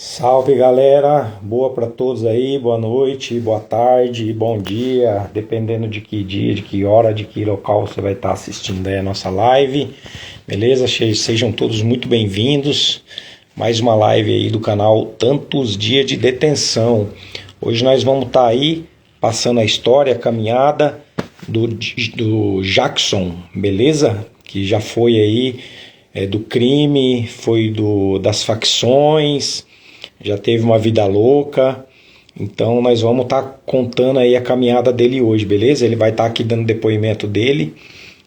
Salve galera, boa para todos aí, boa noite, boa tarde, bom dia, dependendo de que dia, de que hora, de que local você vai estar assistindo aí a nossa live, beleza? Sejam todos muito bem-vindos. Mais uma live aí do canal Tantos Dias de Detenção. Hoje nós vamos estar aí passando a história, a caminhada do Jackson, beleza? Que já foi aí do crime, foi das facções, já teve uma vida louca. Então nós vamos estar contando aí a caminhada dele hoje, beleza? Ele vai estar aqui dando depoimento dele.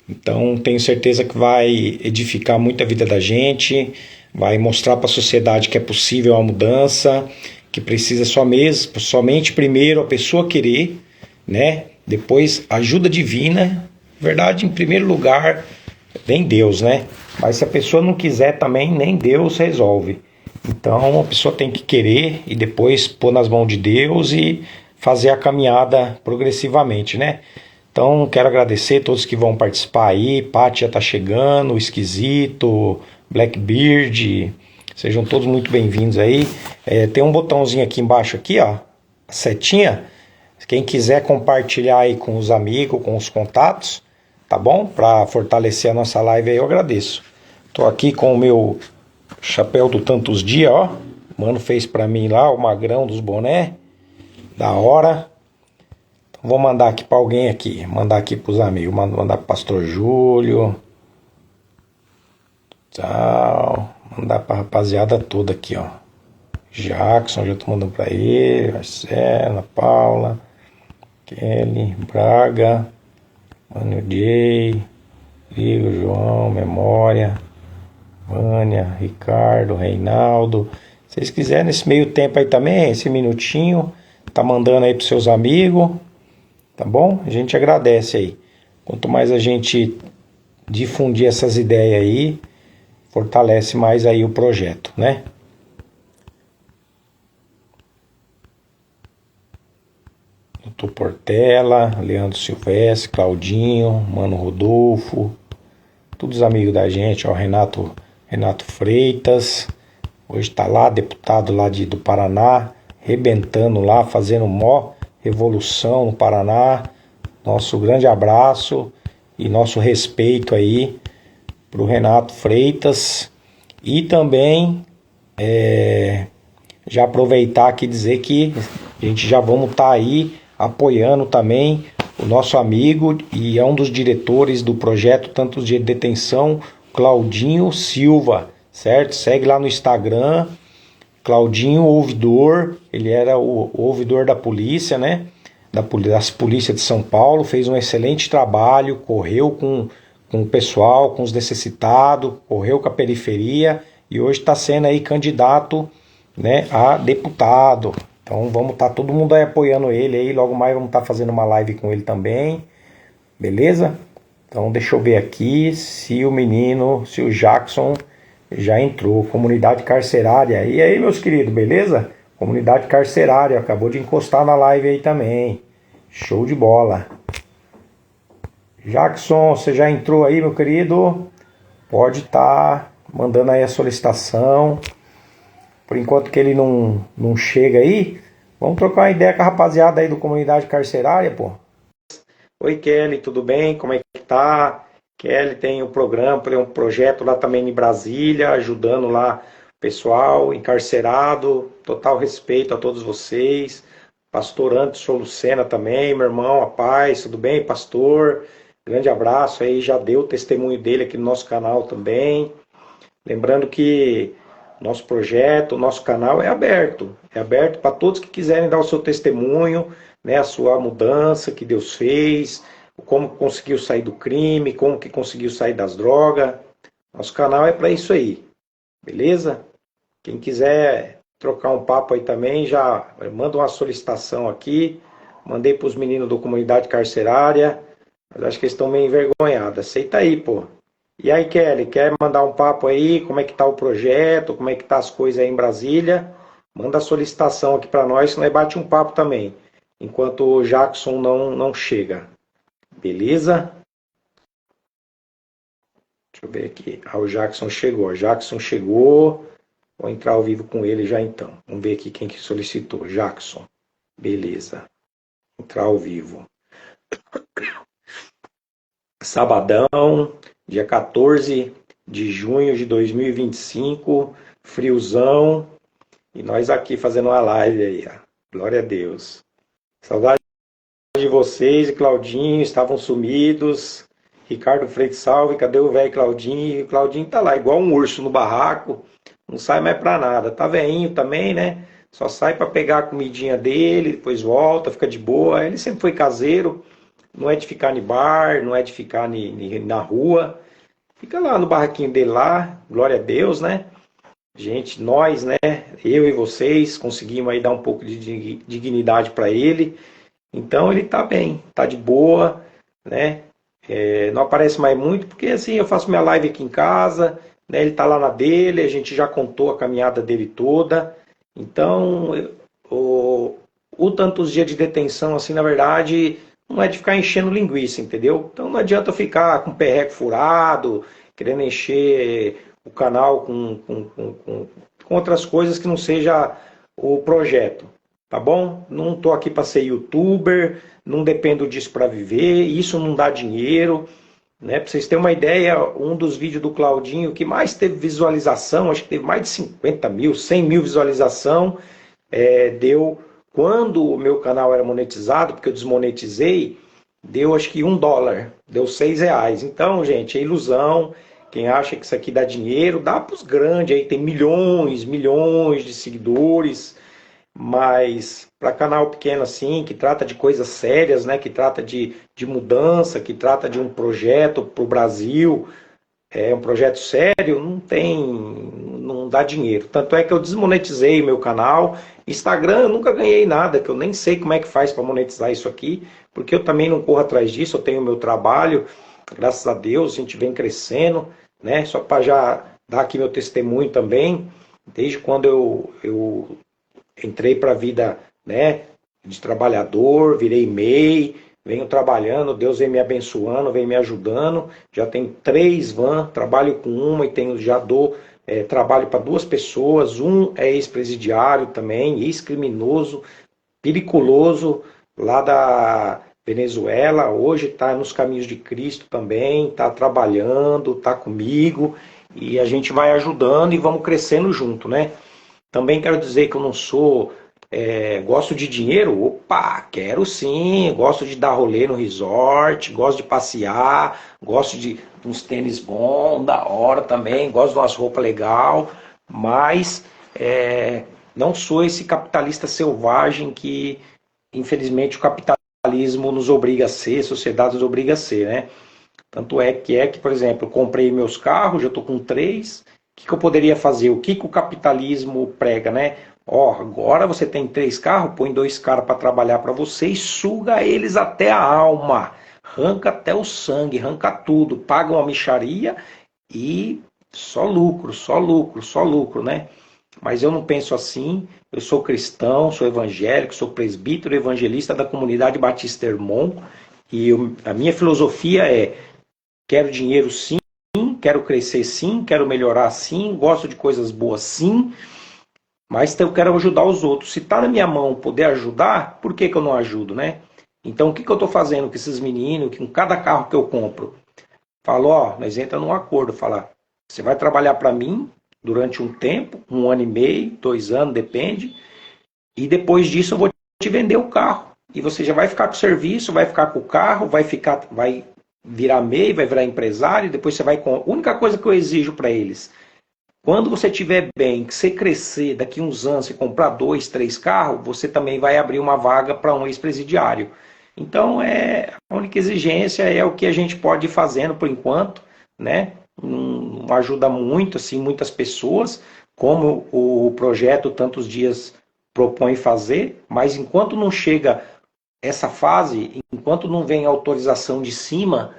Então tenho certeza que vai edificar muito a vida da gente, vai mostrar para a sociedade que é possível a mudança, que precisa somente primeiro a pessoa querer, né? Depois ajuda divina, verdade, em primeiro lugar vem Deus, né? Mas se a pessoa não quiser também, nem Deus resolve. Então a pessoa tem que querer e depois pôr nas mãos de Deus e fazer a caminhada progressivamente, né? Então quero agradecer a todos que vão participar aí. Paty já tá chegando, o Esquisito, Blackbeard, sejam todos muito bem-vindos aí. Tem um botãozinho aqui embaixo aqui, ó, a setinha. Quem quiser compartilhar aí com os amigos, com os contatos, tá bom? Para fortalecer a nossa live aí, eu agradeço. Tô aqui com o meu chapéu do Tantos Dias, ó. O mano fez pra mim lá, o magrão dos boné. Da hora. Então vou mandar aqui pra alguém aqui. Mandar aqui pros amigos. Mandar pro Pastor Júlio. Tchau. Mandar pra rapaziada toda aqui, ó. Jackson, já tô mandando pra ele. Marcela, Paula, Kelly, Braga, Mano Jay, Igor, João, Memória, Vânia, Ricardo, Reinaldo. Se vocês quiserem nesse meio tempo aí também, esse minutinho, tá mandando aí pros seus amigos, tá bom? A gente agradece aí. Quanto mais a gente difundir essas ideias aí, fortalece mais aí o projeto, né? Doutor Portela, Leandro Silvestre, Claudinho, Mano Rodolfo, todos amigos da gente, ó, Renato Freitas, hoje tá lá, deputado lá do Paraná, rebentando lá, fazendo mó revolução no Paraná. Nosso grande abraço e nosso respeito aí pro Renato Freitas. E também já aproveitar aqui e dizer que a gente já vamos estar aí apoiando também o nosso amigo e é um dos diretores do projeto Tantos Dias de Detenção, Claudinho Silva, certo? Segue lá no Instagram, Claudinho Ouvidor, ele era o ouvidor da polícia, né? Das polícias de São Paulo, fez um excelente trabalho, correu com o pessoal, com os necessitados, correu com a periferia e hoje está sendo aí candidato, né, a deputado. Então vamos estar todo mundo aí apoiando ele aí, logo mais vamos estar fazendo uma live com ele também, beleza? Então deixa eu ver aqui se o Jackson já entrou, comunidade carcerária. E aí meus queridos, beleza? Comunidade carcerária, acabou de encostar na live aí também, show de bola. Jackson, você já entrou aí meu querido? Pode estar mandando aí a solicitação. Por enquanto que ele não chega aí, vamos trocar uma ideia com a rapaziada aí do Comunidade Carcerária, pô. Oi, Kelly, tudo bem? Como é que tá? Kelly tem um programa, tem um projeto lá também em Brasília, ajudando lá o pessoal encarcerado. Total respeito a todos vocês. Pastor Anderson Lucena também, meu irmão, a paz, tudo bem, pastor? Grande abraço aí, já deu o testemunho dele aqui no nosso canal também. Lembrando que nosso projeto, nosso canal é aberto para todos que quiserem dar o seu testemunho, né, a sua mudança que Deus fez, como conseguiu sair do crime, como que conseguiu sair das drogas. Nosso canal é para isso aí, beleza? Quem quiser trocar um papo aí também, já manda uma solicitação aqui. Mandei para os meninos da comunidade carcerária, mas acho que eles estão meio envergonhados. Aceita aí, pô. E aí, Kelly, quer mandar um papo aí? Como é que tá o projeto? Como é que tá as coisas aí em Brasília? Manda a solicitação aqui para nós, senão bate um papo também. Enquanto o Jackson não chega. Beleza? Deixa eu ver aqui. Ah, o Jackson chegou. O Jackson chegou. Vou entrar ao vivo com ele já então. Vamos ver aqui quem que solicitou. Jackson. Beleza. Entrar ao vivo. Sabadão, dia 14 de junho de 2025. Friozão. E nós aqui fazendo uma live aí. Ó. Glória a Deus. Saudade de vocês e Claudinho. Estavam sumidos. Ricardo Freire, salve. Cadê o velho Claudinho? O Claudinho tá lá, igual um urso no barraco. Não sai mais pra nada. Tá veinho também, né? Só sai pra pegar a comidinha dele, depois volta, fica de boa. Ele sempre foi caseiro. Não é de ficar em bar, não é de ficar na rua. Fica lá no barraquinho dele lá. Glória a Deus, né? Gente, nós, né? Eu e vocês conseguimos aí dar um pouco de dignidade pra ele. Então ele tá bem, tá de boa, né? Não aparece mais muito, porque assim, eu faço minha live aqui em casa, né, ele tá lá na dele, a gente já contou a caminhada dele toda. Então, o tantos dias de detenção, assim, na verdade, não é de ficar enchendo linguiça, entendeu? Então não adianta ficar com o perreco furado, querendo encher o canal com outras coisas que não seja o projeto. Tá bom? Não tô aqui para ser youtuber, não dependo disso para viver, isso não dá dinheiro, né? Para vocês terem uma ideia, um dos vídeos do Claudinho que mais teve visualização, acho que teve mais de 50 mil, 100 mil visualização, deu, quando o meu canal era monetizado, porque eu desmonetizei, deu acho que $1, deu R$6. Então, gente, é ilusão. Quem acha que isso aqui dá dinheiro, dá para os grandes, aí tem milhões de seguidores. Mas para canal pequeno assim, que trata de coisas sérias, né, que trata de mudança, que trata de um projeto para o Brasil, um projeto sério, não dá dinheiro. Tanto é que eu desmonetizei meu canal. Instagram eu nunca ganhei nada, que eu nem sei como é que faz para monetizar isso aqui, porque eu também não corro atrás disso, eu tenho o meu trabalho, graças a Deus, a gente vem crescendo, né? Só para já dar aqui meu testemunho também, desde quando eu entrei para a vida, né, de trabalhador, virei MEI, venho trabalhando, Deus vem me abençoando, vem me ajudando. Já tenho 3 vans, trabalho com uma e já dou trabalho para 2 pessoas. Um é ex-presidiário também, ex-criminoso, periculoso, lá da Venezuela. Hoje está nos caminhos de Cristo também, está trabalhando, está comigo. E a gente vai ajudando e vamos crescendo junto, né? Também quero dizer que eu não sou, gosto de dinheiro? Opa, quero sim, gosto de dar rolê no resort, gosto de passear, gosto de uns tênis bons, da hora também, gosto de umas roupas legais, mas não sou esse capitalista selvagem que, infelizmente, o capitalismo nos obriga a ser, a sociedade nos obriga a ser, né? Tanto é que, por exemplo, eu comprei meus carros, já estou com 3. O que eu poderia fazer? O que o capitalismo prega, né? Agora você tem 3 carros, põe 2 caras para trabalhar para você e suga eles até a alma. Arranca até o sangue, arranca tudo. Paga uma mixaria e só lucro, só lucro, só lucro, né? Mas eu não penso assim. Eu sou cristão, sou evangélico, sou presbítero evangelista da comunidade Batista Hermon. E a minha filosofia é: quero dinheiro sim, quero crescer sim, quero melhorar sim, gosto de coisas boas sim, mas eu quero ajudar os outros. Se está na minha mão poder ajudar, por que eu não ajudo, né? Então o que eu estou fazendo com esses meninos, com cada carro que eu compro? Falo, nós entramos num acordo, falar, você vai trabalhar para mim durante um tempo, 1 ano e meio, 2 anos, depende, e depois disso eu vou te vender o carro. E você já vai ficar com o serviço, vai ficar com o carro, vai virar MEI, vai virar empresário, depois você vai com... A única coisa que eu exijo para eles, quando você estiver bem, que você crescer, daqui uns anos, você comprar 2, 3 carros, você também vai abrir uma vaga para um ex-presidiário. Então, a única exigência é o que a gente pode ir fazendo por enquanto, né? Não ajuda muito, assim, muitas pessoas, como o projeto Tantos Dias propõe fazer, mas enquanto não chega essa fase, enquanto não vem autorização de cima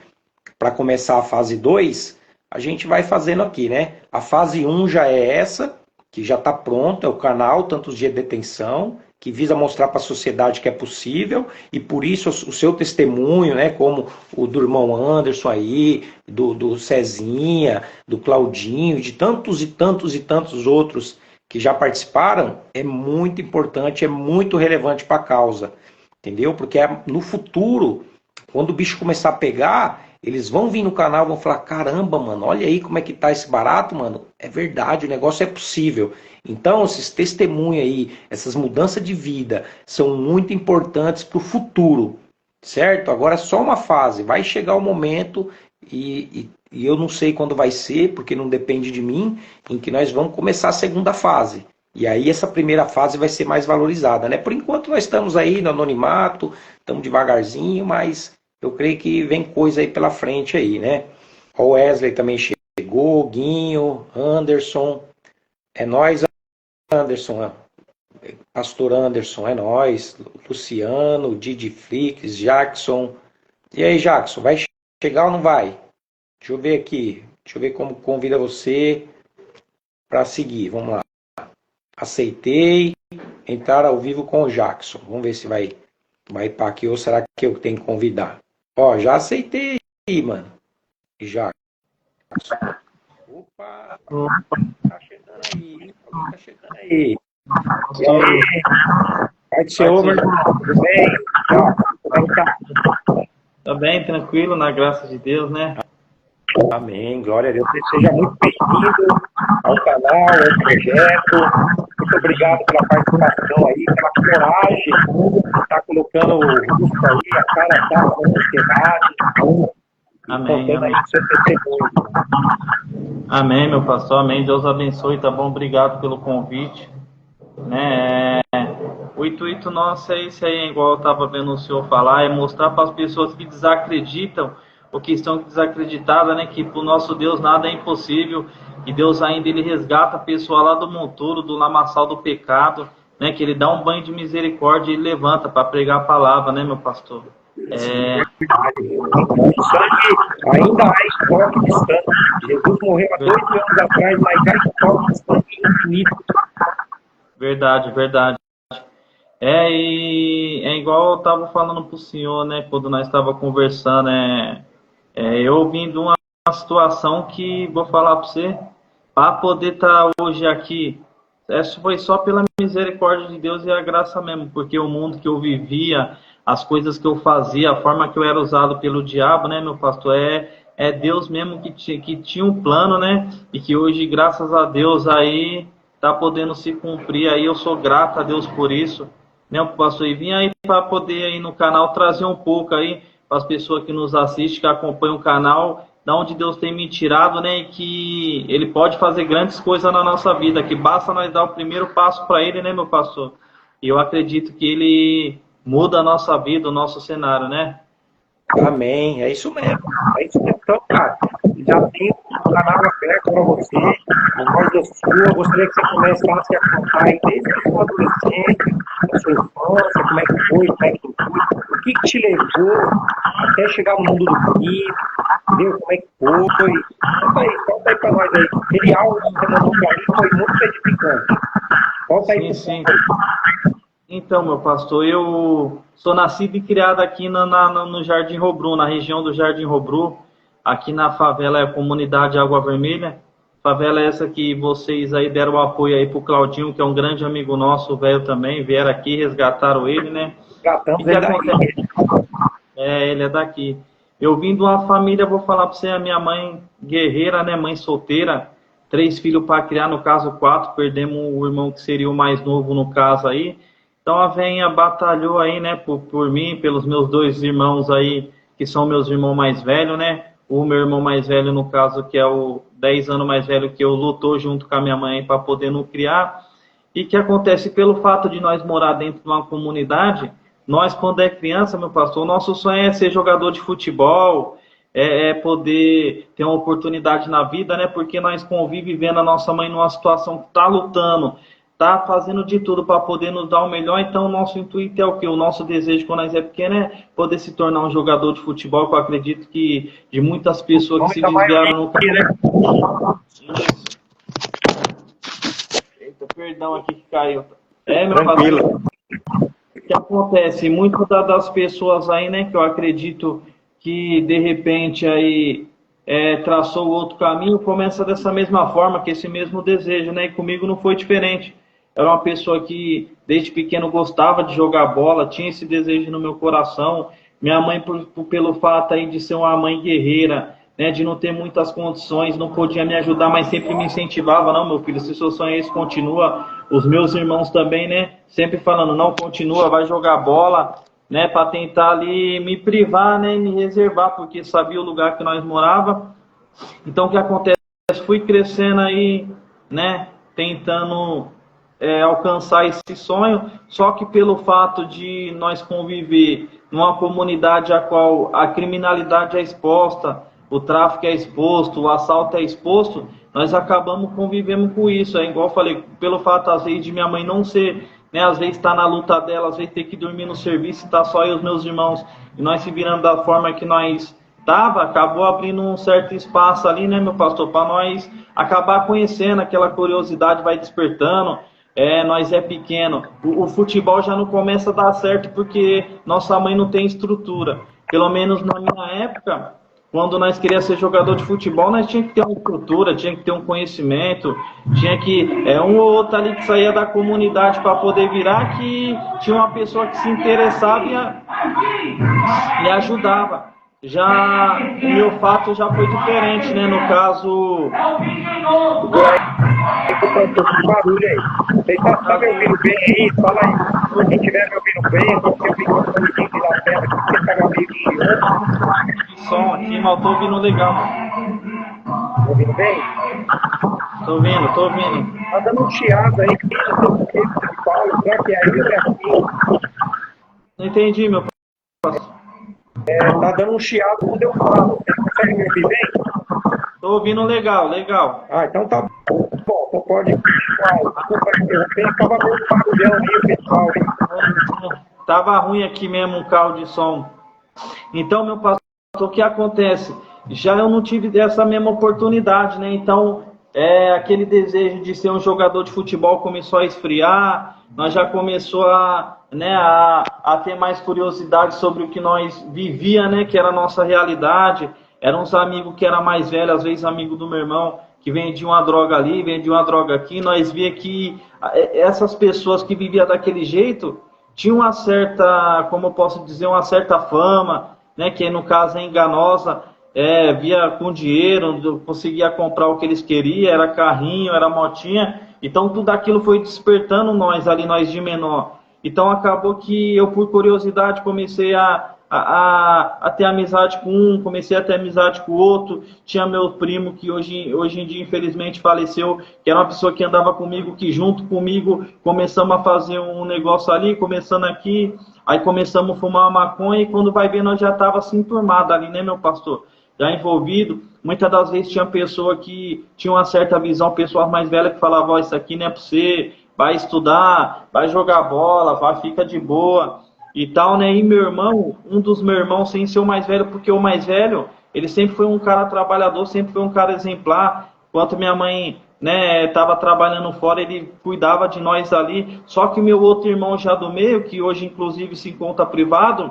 para começar a fase 2, a gente vai fazendo aqui, né? A fase 1 já é essa, que já está pronta, é o canal Tantos Dias de Detenção, que visa mostrar para a sociedade que é possível, e por isso o seu testemunho, né, como o do irmão Anderson aí, do Cezinha, do Claudinho, de tantos e tantos e tantos outros que já participaram, é muito importante, é muito relevante para a causa, entendeu? Porque no futuro, quando o bicho começar a pegar, eles vão vir no canal e vão falar, caramba, mano, olha aí como é que tá esse barato, mano. É verdade, o negócio é possível. Então, esses testemunhos aí, essas mudanças de vida, são muito importantes para o futuro, certo? Agora é só uma fase, vai chegar o momento e eu não sei quando vai ser, porque não depende de mim, em que nós vamos começar a segunda fase. E aí essa primeira fase vai ser mais valorizada, né? Por enquanto nós estamos aí no anonimato, estamos devagarzinho, mas eu creio que vem coisa aí pela frente aí, né? O Wesley também chegou, Guinho, Anderson, é nós, Anderson, Pastor Anderson, é nós, Luciano, Didi Flix, Jackson. E aí, Jackson, vai chegar ou não vai? Deixa eu ver aqui, deixa eu ver como convida você para seguir, vamos lá. Aceitei, entrar ao vivo com o Jackson, vamos ver se vai para aqui ou será que eu tenho que convidar? Ó, já aceitei aí, mano. Já. Opa, tá chegando aí. Tá chegando aí. E aí? Vai ser over. Tudo bem? Ó, como é que tá? Tá bem, tranquilo, na graça de Deus, né? Amém, glória a Deus. Seja muito bem-vindo ao canal, ao projeto. Muito obrigado pela participação aí, pela coragem de estar colocando o rosto aí, a cara tá com a sociedade. Amém, amém. Aí seu testemunho. Amém, meu pastor, amém. Deus abençoe, tá bom? Obrigado pelo convite. Né? O intuito nosso é isso aí, igual eu estava vendo o senhor falar, é mostrar para as pessoas que desacreditam, ou que estão desacreditadas, né, que para o nosso Deus nada é impossível, que Deus ainda ele resgata a pessoa lá do monturo, do lamaçal do pecado, né, que ele dá um banho de misericórdia e ele levanta para pregar a palavra, né, meu pastor? Ainda há estoque de sangue. Jesus morreu há 2 anos atrás, mas há estoque de sangue infinito. Verdade, verdade. E é igual eu estava falando para o senhor, né, quando nós estávamos conversando, eu vim de uma situação que, vou falar para você, para poder estar hoje aqui, foi só pela misericórdia de Deus e a graça mesmo, porque o mundo que eu vivia, as coisas que eu fazia, a forma que eu era usado pelo diabo, né, meu pastor, é Deus mesmo que tinha um plano, né, e que hoje, graças a Deus, aí tá podendo se cumprir, aí eu sou grato a Deus por isso, né, pastor, e vim aí para poder aí no canal trazer um pouco aí para as pessoas que nos assistem, que acompanham o canal, da onde Deus tem me tirado, né, e que Ele pode fazer grandes coisas na nossa vida, que basta nós dar o primeiro passo para Ele, né, meu pastor? E eu acredito que Ele muda a nossa vida, o nosso cenário, né? Amém, é isso mesmo. É isso mesmo. Então, cara, já tem um canal aberto para você, a voz da sua, gostaria que você começasse a contar aí desde a sua adolescência, a sua infância, como é que foi, o que te levou até chegar no mundo do crime, entendeu? Como é que foi? Conta aí para nós aí. Aquele áudio que você mandou para mim foi muito edificante. Conta aí. Sim. Então, meu pastor, eu sou nascido e criado aqui no Jardim Robru, na região do Jardim Robru, aqui na favela, é a comunidade Água Vermelha. Favela essa que vocês aí deram apoio aí pro Claudinho, que é um grande amigo nosso, velho também, vieram aqui, resgataram ele, né? Resgatamos ele daqui. Ele é daqui. Eu vim de uma família, vou falar para você, a minha mãe guerreira, né, mãe solteira, 3 filhos para criar, no caso 4, perdemos o irmão que seria o mais novo no caso aí. Então a venha batalhou aí, né, por mim, pelos meus 2 irmãos aí, que são meus irmãos mais velhos, né? O meu irmão mais velho, no caso, que é o 10 anos mais velho que eu, lutou junto com a minha mãe para poder nos criar. E que acontece pelo fato de nós morar dentro de uma comunidade, nós quando é criança, meu pastor, o nosso sonho é ser jogador de futebol, poder ter uma oportunidade na vida, né? Porque nós convivemos vendo a nossa mãe numa situação que está lutando, tá fazendo de tudo para poder nos dar o melhor, então o nosso intuito é o quê? O nosso desejo quando nós é pequeno é poder se tornar um jogador de futebol, que eu acredito que de muitas pessoas que se desviaram no caminho. Eita, perdão aqui que caiu. Meu pastor. O que acontece? Muitas das pessoas aí, né, que eu acredito que de repente aí traçou outro caminho, começa dessa mesma forma, com esse mesmo desejo, né? E comigo não foi diferente. Era uma pessoa que desde pequeno gostava de jogar bola, tinha esse desejo no meu coração. Minha mãe, pelo fato aí de ser uma mãe guerreira, né, de não ter muitas condições, não podia me ajudar, mas sempre me incentivava, não, meu filho, se seu sonho é esse, continua. Os meus irmãos também, né, sempre falando, não, continua, vai jogar bola, né, para tentar ali me privar, né, e me reservar, porque sabia o lugar que nós morava. Então, o que acontece? Fui crescendo aí, né, tentando alcançar esse sonho, só que pelo fato de nós conviver numa comunidade a qual a criminalidade é exposta, o tráfico é exposto, o assalto é exposto, nós acabamos convivendo com isso. É igual eu falei, pelo fato às vezes de minha mãe não ser, né, às vezes está na luta dela, às vezes ter que dormir no serviço, está só eu e os meus irmãos, e nós se virando da forma que nós acabou abrindo um certo espaço ali, né, meu pastor, para nós acabar conhecendo, aquela curiosidade vai despertando. Nós é pequeno. O futebol já não começa a dar certo porque nossa mãe não tem estrutura. Pelo menos na minha época, quando nós queríamos ser jogador de futebol, nós tinha que ter uma estrutura, tinha que ter um conhecimento, tinha que um ou outro ali que saía da comunidade para poder virar, que tinha uma pessoa que se interessava e ajudava. Já o meu fato já foi diferente, né? No caso. Barulho aí. Você tá me ouvindo bem aí? Fala aí. Quem estiver me ouvindo bem, você ouvindo um pouquinho de lá perto, você tá meio que som aqui, mas eu tô ouvindo legal. Tá ouvindo bem? Tô ouvindo. Tá dando um chiado aí, que de Paulo, será que é aí ou é aqui? Não entendi, meu pastor. Tá dando um chiado quando eu falo. Você consegue me ouvir bem? Tô ouvindo legal. Ah, então tá bom. Então pode. Desculpa interromper, acaba meio barulhão aí, pessoal. Tava ruim aqui mesmo o carro de som. Então, meu pastor, o que acontece? Já eu não tive essa mesma oportunidade, né? Então, aquele desejo de ser um jogador de futebol começou a esfriar, nós já começou a ter mais curiosidade sobre o que nós vivia, né? Que era a nossa realidade. Eram uns amigos que eram mais velhos, às vezes amigo do meu irmão, que vendia uma droga ali, vendia uma droga aqui. Nós via que essas pessoas que viviam daquele jeito tinham uma certa, como eu posso dizer, uma certa fama, né? Que no caso é enganosa. Via com dinheiro, conseguia comprar o que eles queriam, era carrinho, era motinha. Então tudo aquilo foi despertando nós ali, nós de menor. Então acabou que eu, por curiosidade, comecei a ter amizade com um, comecei a ter amizade com o outro. Tinha meu primo que hoje em dia infelizmente faleceu, que era uma pessoa que andava comigo, que junto comigo começamos a fazer um negócio ali, começando aqui, aí começamos a fumar uma maconha e quando vai ver nós já estava assim turmado ali, né, meu pastor? Já envolvido. Muitas das vezes tinha pessoa que tinha uma certa visão, pessoas mais velhas que falavam, isso aqui não é para você, vai estudar, vai jogar bola, vai, fica de boa e tal, né? E meu irmão, um dos meus irmãos, sem ser o mais velho, porque o mais velho, ele sempre foi um cara trabalhador, sempre foi um cara exemplar. Enquanto minha mãe, né, estava trabalhando fora, ele cuidava de nós ali. Só que meu outro irmão já do meio, que hoje inclusive se encontra privado,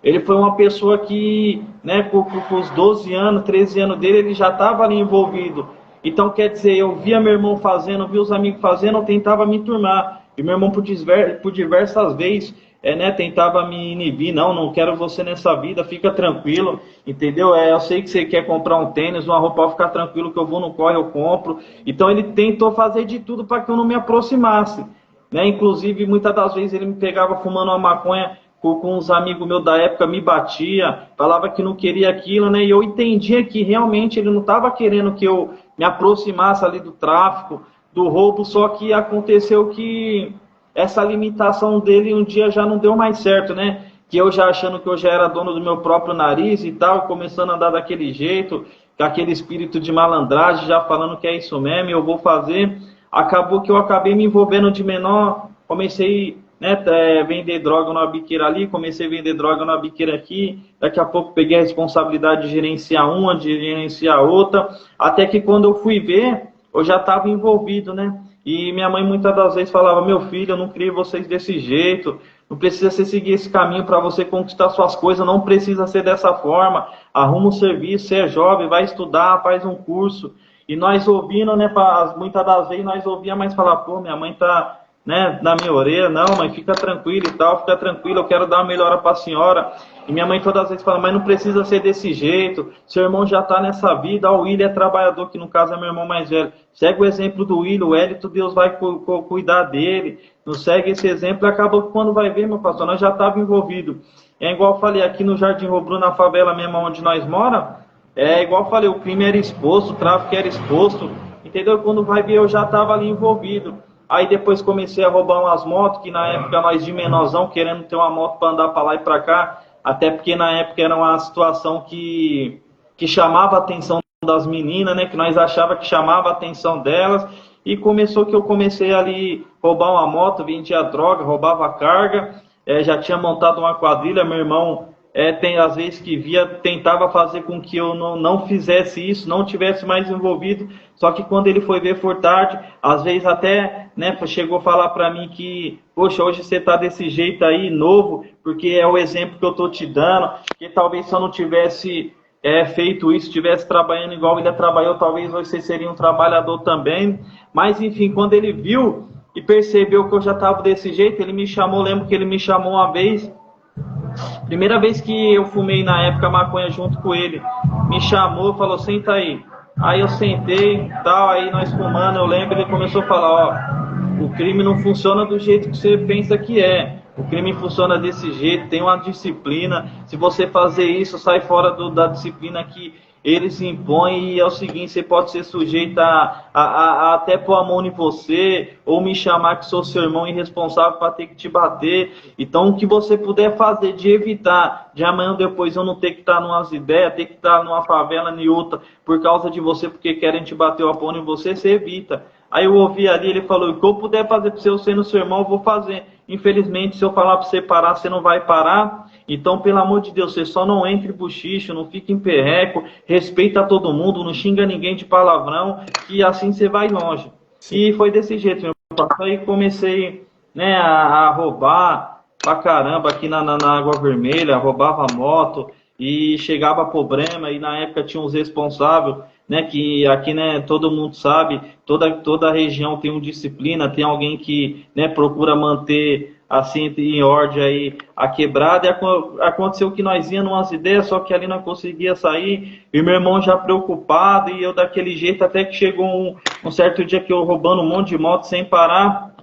ele foi uma pessoa que, né, com os 12 anos, 13 anos dele, ele já estava ali envolvido. Então, quer dizer, eu via meu irmão fazendo, via os amigos fazendo, eu tentava me turmar. E meu irmão, por diversas vezes, tentava me inibir. Não quero você nessa vida, fica tranquilo, entendeu? Eu sei que você quer comprar um tênis, uma roupa, ficar tranquilo que eu vou no corre, eu compro. Então, ele tentou fazer de tudo para que eu não me aproximasse, né? Inclusive, muitas das vezes ele me pegava fumando uma maconha com uns amigos meus da época, me batia, falava que não queria aquilo, né? E eu entendia que realmente ele não estava querendo que eu me aproximasse ali do tráfico, do roubo, só que aconteceu que essa limitação dele um dia já não deu mais certo, né? Que eu já achando que eu já era dono do meu próprio nariz e tal, começando a andar daquele jeito, com aquele espírito de malandragem, já falando que é isso mesmo, eu vou fazer. Acabou que eu acabei me envolvendo de menor, comecei vender droga numa biqueira ali, comecei a vender droga numa biqueira aqui, daqui a pouco peguei a responsabilidade de gerenciar uma, de gerenciar outra, até que quando eu fui ver, eu já estava envolvido, né? E minha mãe muitas das vezes falava, meu filho, eu não criei vocês desse jeito, não precisa você seguir esse caminho para você conquistar suas coisas, não precisa ser dessa forma, arruma um serviço, você é jovem, vai estudar, faz um curso. E nós ouvindo, né, muitas das vezes nós ouvia, mas falar, pô, minha mãe tá, né, na minha orelha, não, mãe, fica tranquila e tal, fica tranquila, eu quero dar uma melhora para a senhora. E minha mãe todas as vezes fala, mas não precisa ser desse jeito, seu irmão já está nessa vida, o William é trabalhador, que no caso é meu irmão mais velho, segue o exemplo do William, o Hélito, Deus vai cuidar dele, não segue esse exemplo, e acabou que quando vai ver, meu pastor, nós já estávamos envolvidos. É igual eu falei, aqui no Jardim Robru, na favela mesmo onde nós mora, é igual eu falei, o crime era exposto, o tráfico era exposto, entendeu? Quando vai ver, eu já estava ali envolvido. Aí depois comecei a roubar umas motos, que na época nós de menorzão, querendo ter uma moto para andar para lá e para cá, até porque na época era uma situação que chamava a atenção das meninas, né? Que nós achava que chamava a atenção delas. E começou que eu comecei ali roubar uma moto, vendia droga, roubava carga, já tinha montado uma quadrilha, meu irmão tem às vezes que via, tentava fazer com que eu não fizesse isso, não tivesse mais envolvido, só que quando ele foi ver for tarde, às vezes até, né, chegou a falar para mim que, poxa, hoje você tá desse jeito aí, novo, porque é o exemplo que eu tô te dando, que talvez se eu não tivesse feito isso, estivesse trabalhando igual ele trabalhou, talvez você seria um trabalhador também, mas enfim, quando ele viu e percebeu que eu já estava desse jeito, ele me chamou, lembro que ele me chamou uma vez, primeira vez que eu fumei na época maconha junto com ele, me chamou, falou, senta aí. Aí eu sentei, tal, aí nós fumando, eu lembro, ele começou a falar, ó, o crime não funciona do jeito que você pensa que é. O crime funciona desse jeito, tem uma disciplina. Se você fazer isso, sai fora da disciplina que eles impõem. E é o seguinte, você pode ser sujeito a até pôr a mão em você, ou me chamar que sou seu irmão irresponsável para ter que te bater. Então, o que você puder fazer de evitar, de amanhã ou depois eu não ter que estar numas ideias, ter que estar numa favela, nem outra, por causa de você, porque querem te bater a pão em você, você evita. Aí eu ouvi ali, ele falou, o que eu puder fazer para você sendo seu irmão, eu vou fazer. Infelizmente, se eu falar para você parar, você não vai parar. Então, pelo amor de Deus, você só não entre em buchicho, não fique em perreco, respeita todo mundo, não xinga ninguém de palavrão, que assim você vai longe. E foi desse jeito, meu pastor. Aí comecei, né, a roubar pra caramba aqui na Água Vermelha, roubava moto e chegava problema, e na época tinha uns responsáveis, né, que aqui, né, todo mundo sabe, toda a região tem uma disciplina, tem alguém que, né, procura manter assim em ordem aí a quebrada, e aconteceu que nós íamos umas ideias, só que ali não conseguia sair, e meu irmão já preocupado, e eu daquele jeito, até que chegou um certo dia que eu roubando um monte de moto sem parar,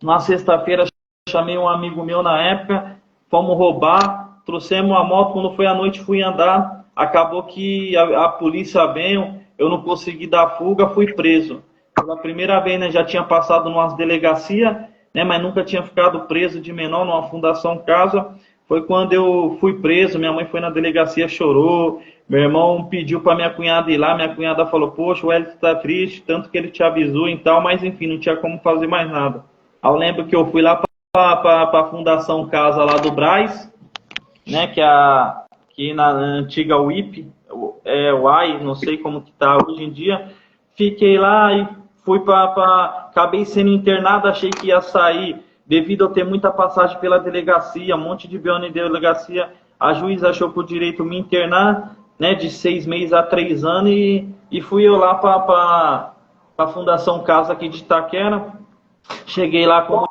na sexta-feira chamei um amigo meu na época, fomos roubar, trouxemos a moto, quando foi à noite fui andar, acabou que a polícia veio, eu não consegui dar fuga, fui preso. Pela primeira vez, né, já tinha passado numas delegacias, né, mas nunca tinha ficado preso de menor numa Fundação Casa. Foi quando eu fui preso, minha mãe foi na delegacia, chorou, meu irmão pediu para minha cunhada ir lá, minha cunhada falou, poxa, o Hélio está triste, tanto que ele te avisou e tal, mas enfim, não tinha como fazer mais nada. Aí eu lembro que eu fui lá para a Fundação Casa lá do Brás, né, que na antiga UIP, UAI, não sei como que tá hoje em dia, fiquei lá e fui acabei sendo internado, achei que ia sair, devido a ter muita passagem pela delegacia, um monte de BO em delegacia, a juíza achou por direito me internar, né, de 6 meses a 3 anos, e fui eu lá para a Fundação Casa aqui de Itaquera, cheguei lá como...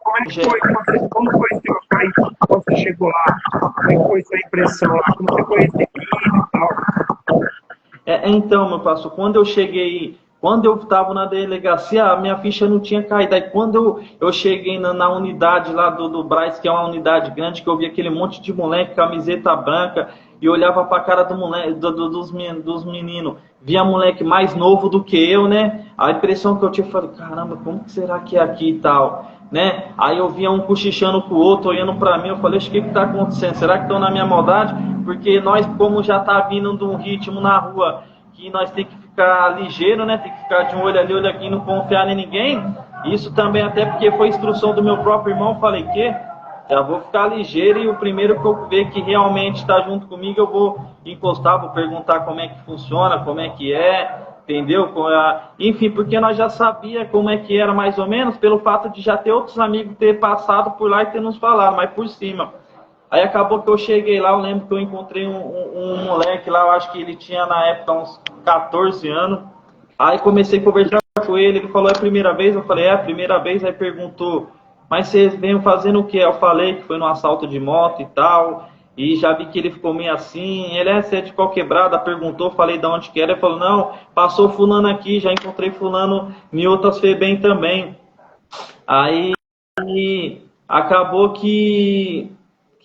Como foi seu pai quando você chegou lá? Como é que foi sua impressão lá? Como você foi recebido e tal? Então, meu pastor, quando eu cheguei... Quando eu estava na delegacia, a minha ficha não tinha caído. Aí quando eu cheguei na unidade lá do Brás, que é uma unidade grande, que eu vi aquele monte de moleque, camiseta branca, e olhava para a cara do moleque, dos meninos, via moleque mais novo do que eu, né? A impressão que eu tive, falei, caramba, como que será que é aqui e tal, né? Aí eu via um cochichando com o outro, olhando para mim, eu falei, o que está acontecendo? Será que estão na minha maldade? Porque nós, como já tá vindo de um ritmo na rua, que nós tem que ficar ligeiro, né? Tem que ficar de um olho ali, olho aqui, não confiar em ninguém. Isso também até porque foi instrução do meu próprio irmão. Falei que já vou ficar ligeiro e o primeiro que eu ver que realmente está junto comigo, eu vou encostar, vou perguntar como é que funciona, como é que é, entendeu? Enfim, porque nós já sabia como é que era mais ou menos, pelo fato de já ter outros amigos ter passado por lá e ter nos falado, mas por cima. Aí acabou que eu cheguei lá, eu lembro que eu encontrei um moleque lá, eu acho que ele tinha na época uns 14 anos. Aí comecei a conversar com ele, ele falou, é a primeira vez? Eu falei, é a primeira vez. Aí perguntou, mas vocês vêm fazendo o quê? Eu falei que foi num assalto de moto e tal, e já vi que ele ficou meio assim. Ele você é de qual quebrada? Perguntou, falei de onde que era. Ele falou, não, passou fulano aqui, já encontrei fulano em outras FEBEM também. Aí acabou que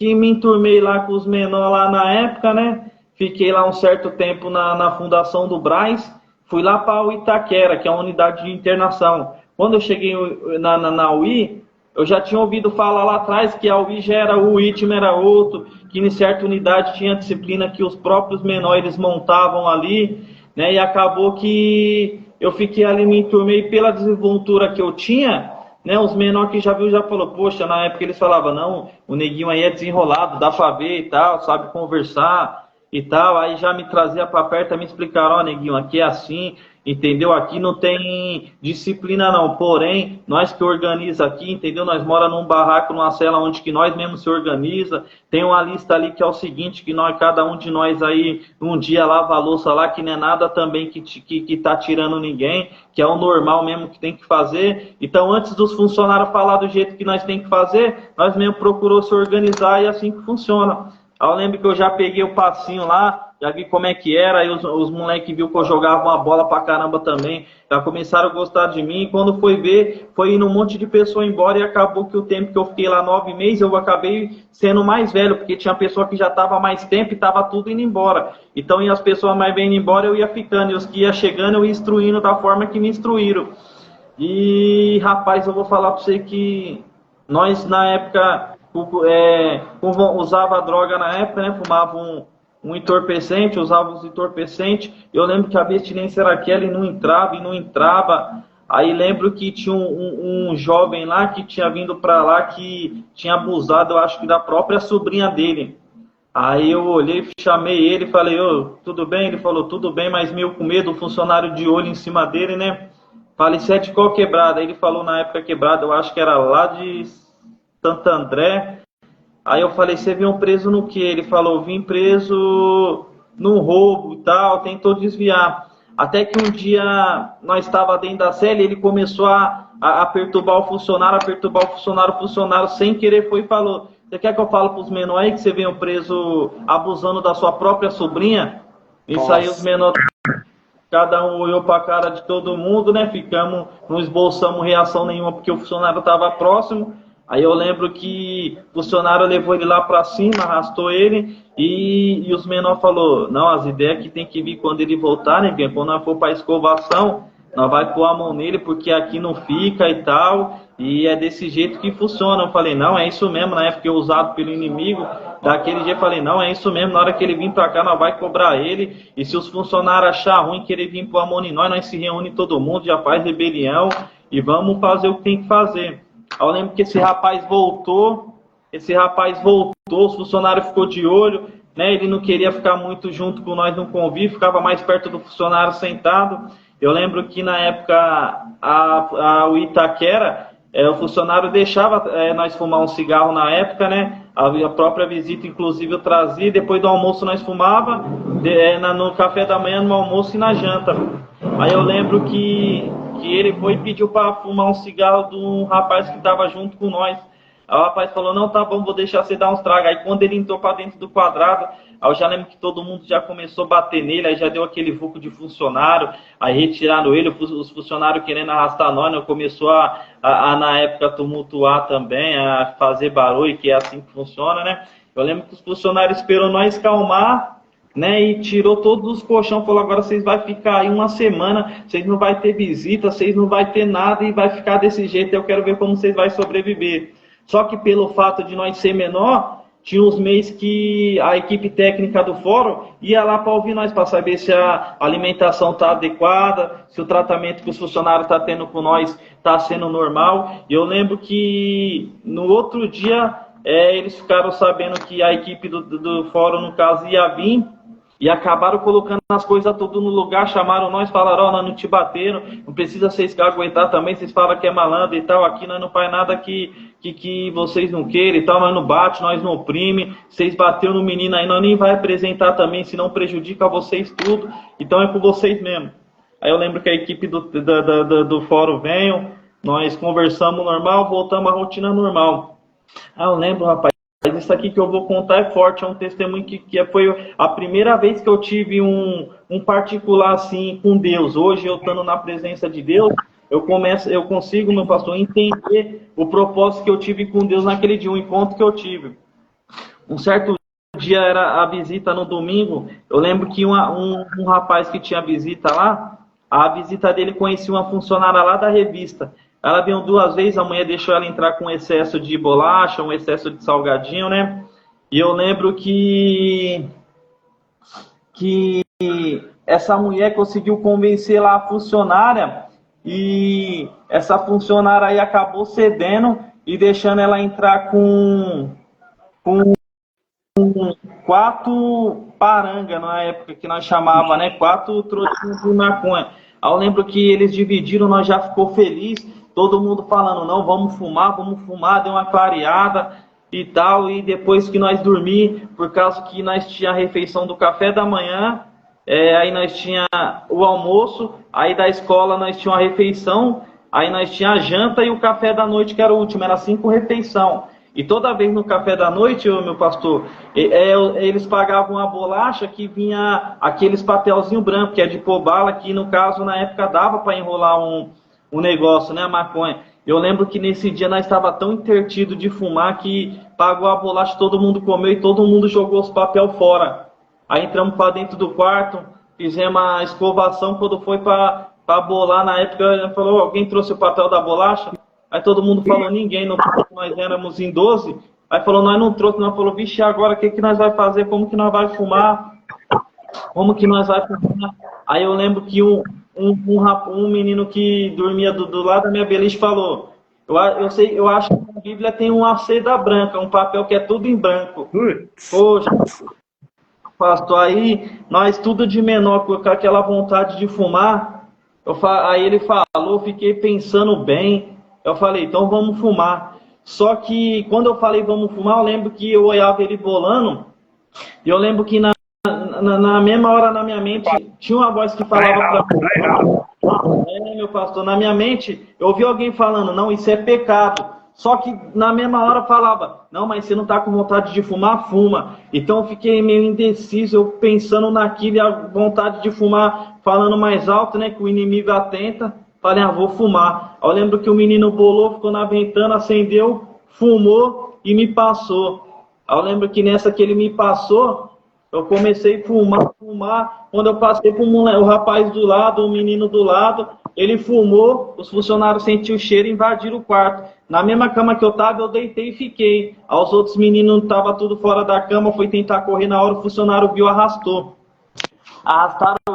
me enturmei lá com os menores lá na época, né? Fiquei lá um certo tempo na fundação do Brás. Fui lá para o Itaquera, que é uma unidade de internação. Quando eu cheguei na UI, eu já tinha ouvido falar lá atrás que a UI já era o ritmo era outro, que em certa unidade tinha disciplina que os próprios menores montavam ali, né? E acabou que eu fiquei ali, me enturmei pela desenvoltura que eu tinha, né? Os menores que já viu já falou, poxa, na época eles falavam, não, o neguinho aí é desenrolado, dá pra ver e tal, sabe conversar e tal. Aí já me trazia pra perto, me explicaram, ó, neguinho, aqui é assim, entendeu? Aqui não tem disciplina não, porém, nós que organiza aqui, entendeu? Nós mora num barraco, numa cela onde que nós mesmos se organiza, tem uma lista ali que é o seguinte, que nós, cada um de nós aí, um dia lava a louça lá, que não é nada também que tá tirando ninguém, que é o normal mesmo que tem que fazer. Então, antes dos funcionários falar do jeito que nós tem que fazer, nós mesmo procurou se organizar e é assim que funciona. Aí eu lembro que eu já peguei o passinho lá, já vi como é que era, aí os moleques viu que eu jogava uma bola pra caramba também, já começaram a gostar de mim, e quando foi ver, foi indo um monte de pessoa embora, e acabou que o tempo que eu fiquei lá 9 meses, eu acabei sendo mais velho, porque tinha pessoa que já estava mais tempo e estava tudo indo embora. Então, e as pessoas mais bem indo embora, eu ia ficando, e os que ia chegando, eu ia instruindo da forma que me instruíram. E, rapaz, eu vou falar pra você que nós, na época, usava droga na época, né? Fumava um entorpecente, usava os entorpecentes. Eu lembro que a abstinência era aquela e não entrava, e não entrava. Aí lembro que tinha um jovem lá que tinha vindo para lá que tinha abusado, eu acho que da própria sobrinha dele. Aí eu olhei, chamei ele e falei, ô, tudo bem? Ele falou, tudo bem, mas meio com medo, o funcionário de olho em cima dele, né? Falei, você é de qual quebrada? Aí ele falou na época quebrada, eu acho que era lá de Santo André. Aí eu falei, você veio preso no quê? Ele falou, vim preso num roubo e tal, tentou desviar. Até que um dia nós estávamos dentro da cela e ele começou a perturbar o funcionário sem querer foi e falou, você quer que eu fale para os menores aí que você veio preso abusando da sua própria sobrinha? Isso aí os menores, cada um olhou para a cara de todo mundo, né? Ficamos, não esboçamos reação nenhuma porque o funcionário estava próximo. Aí eu lembro que o funcionário levou ele lá para cima, arrastou ele e os menores falou, não, as ideias que tem que vir quando ele voltar, né? Quando nós for para a escovação, nós vai pôr a mão nele porque aqui não fica e tal, e é desse jeito que funciona. Eu falei, não, é isso mesmo, na época eu usado pelo inimigo, daquele jeito eu falei, não, é isso mesmo, na hora que ele vir para cá, nós vai cobrar ele, e se os funcionários achar ruim que ele vir pôr a mão em nós se reúne todo mundo, já faz rebelião e vamos fazer o que tem que fazer. Eu lembro que esse rapaz voltou, os funcionários ficou de olho, né? Ele não queria ficar muito junto com nós no convívio, ficava mais perto do funcionário sentado. Eu lembro que na época o Itaquera, o funcionário deixava nós fumar um cigarro na época, né? A própria visita, inclusive, eu trazia, depois do almoço nós fumava, no café da manhã, no almoço e na janta. Aí eu lembro que ele foi e pediu para fumar um cigarro de um rapaz que estava junto com nós. Aí o rapaz falou, não, tá bom, vou deixar você dar uns tragos. Aí quando ele entrou para dentro do quadrado, aí eu já lembro que todo mundo já começou a bater nele, aí já deu aquele vulco de funcionário, aí retiraram ele, os funcionários querendo arrastar nós, né? Começou a na época tumultuar também, a fazer barulho, que é assim que funciona, né? Eu lembro que os funcionários esperou nós calmar, né, e tirou todos os colchão, falou, agora vocês vão ficar aí uma semana, vocês não vão ter visita, vocês não vão ter nada e vai ficar desse jeito, eu quero ver como vocês vão sobreviver. Só que pelo fato de nós ser menor, tinha uns meses que a equipe técnica do fórum ia lá para ouvir nós, para saber se a alimentação está adequada, se o tratamento que os funcionários estão tendo com nós está sendo normal. E eu lembro que no outro dia eles ficaram sabendo que a equipe do fórum, no caso, ia vir. E acabaram colocando as coisas tudo no lugar, chamaram nós, falaram, ó, nós não te bateram, não precisa vocês que aguentar também, vocês falam que é malandro e tal, aqui nós não faz nada que vocês não queiram e tal, nós não bate, nós não oprime, vocês bateram no menino aí, nós nem vai apresentar também, senão prejudica vocês tudo, então é com vocês mesmo. Aí eu lembro que a equipe do fórum veio, nós conversamos normal, voltamos à rotina normal. Ah, eu lembro, rapaz, isso aqui que eu vou contar é forte, é um testemunho que foi a primeira vez que eu tive um particular assim com Deus. Hoje, eu estando na presença de Deus, eu consigo, meu pastor, entender o propósito que eu tive com Deus naquele dia, um encontro que eu tive. Um certo dia era a visita no domingo, eu lembro que um rapaz que tinha visita lá, a visita dele conhecia uma funcionária lá da revista. Ela veio 2 vezes, a mulher deixou ela entrar com excesso de bolacha, um excesso de salgadinho, né? E eu lembro que essa mulher conseguiu convencer lá a funcionária e essa funcionária aí acabou cedendo e deixando ela entrar com 4 paranga na época que nós chamava, né? 4 trouxinhos de maconha. Aí eu lembro que eles dividiram, nós já ficou feliz. Todo mundo falando, não, vamos fumar, deu uma clareada e tal. E depois que nós dormimos, por causa que nós tinha a refeição do café da manhã, aí nós tinha o almoço, aí da escola nós tinha uma refeição, aí nós tinha a janta e o café da noite, que era o último, era 5 refeições. E toda vez no café da noite, meu pastor, eles pagavam a bolacha que vinha aqueles papelzinho branco, que é de pôr bala, que no caso, na época, dava para enrolar um negócio, né, a maconha. Eu lembro que nesse dia nós estava tão intertido de fumar que pagou a bolacha, todo mundo comeu e todo mundo jogou os papel fora. Aí entramos para dentro do quarto, fizemos a escovação, quando foi para bolar, na época, falou, alguém trouxe o papel da bolacha? Aí todo mundo falou, ninguém, não, nós éramos em 12. Aí falou, nós não trouxe, nós falou, vixe, agora o que nós vai fazer? Como que nós vai fumar? Como que nós vai fumar? Aí eu lembro que um menino que dormia do lado da minha beliche falou, eu acho que a Bíblia tem uma seda branca, um papel que é tudo em branco. Poxa, pastor, aí nós tudo de menor, com aquela vontade de fumar, aí ele falou, fiquei pensando bem, eu falei, então vamos fumar. Só que quando eu falei vamos fumar, eu lembro que eu olhava ele bolando, e eu lembro que na mesma hora na minha mente tinha uma voz que falava para mim, meu pastor, na minha mente eu ouvi alguém falando, não, isso é pecado. Só que na mesma hora falava, não, mas você não está com vontade de fumar, fuma. Então eu fiquei meio indeciso, eu pensando naquilo e a vontade de fumar, falando mais alto, né, que o inimigo atenta. Falei, vou fumar. Eu lembro que o menino bolou, ficou na ventana, acendeu, fumou e me passou. Eu lembro que nessa que ele me passou, eu comecei a fumar. Quando eu passei para o rapaz do lado, o menino do lado, ele fumou, os funcionários sentiram o cheiro e invadiram o quarto. Na mesma cama que eu estava, eu deitei e fiquei. Os outros meninos estavam tudo fora da cama, foi tentar correr na hora, o funcionário viu, arrastaram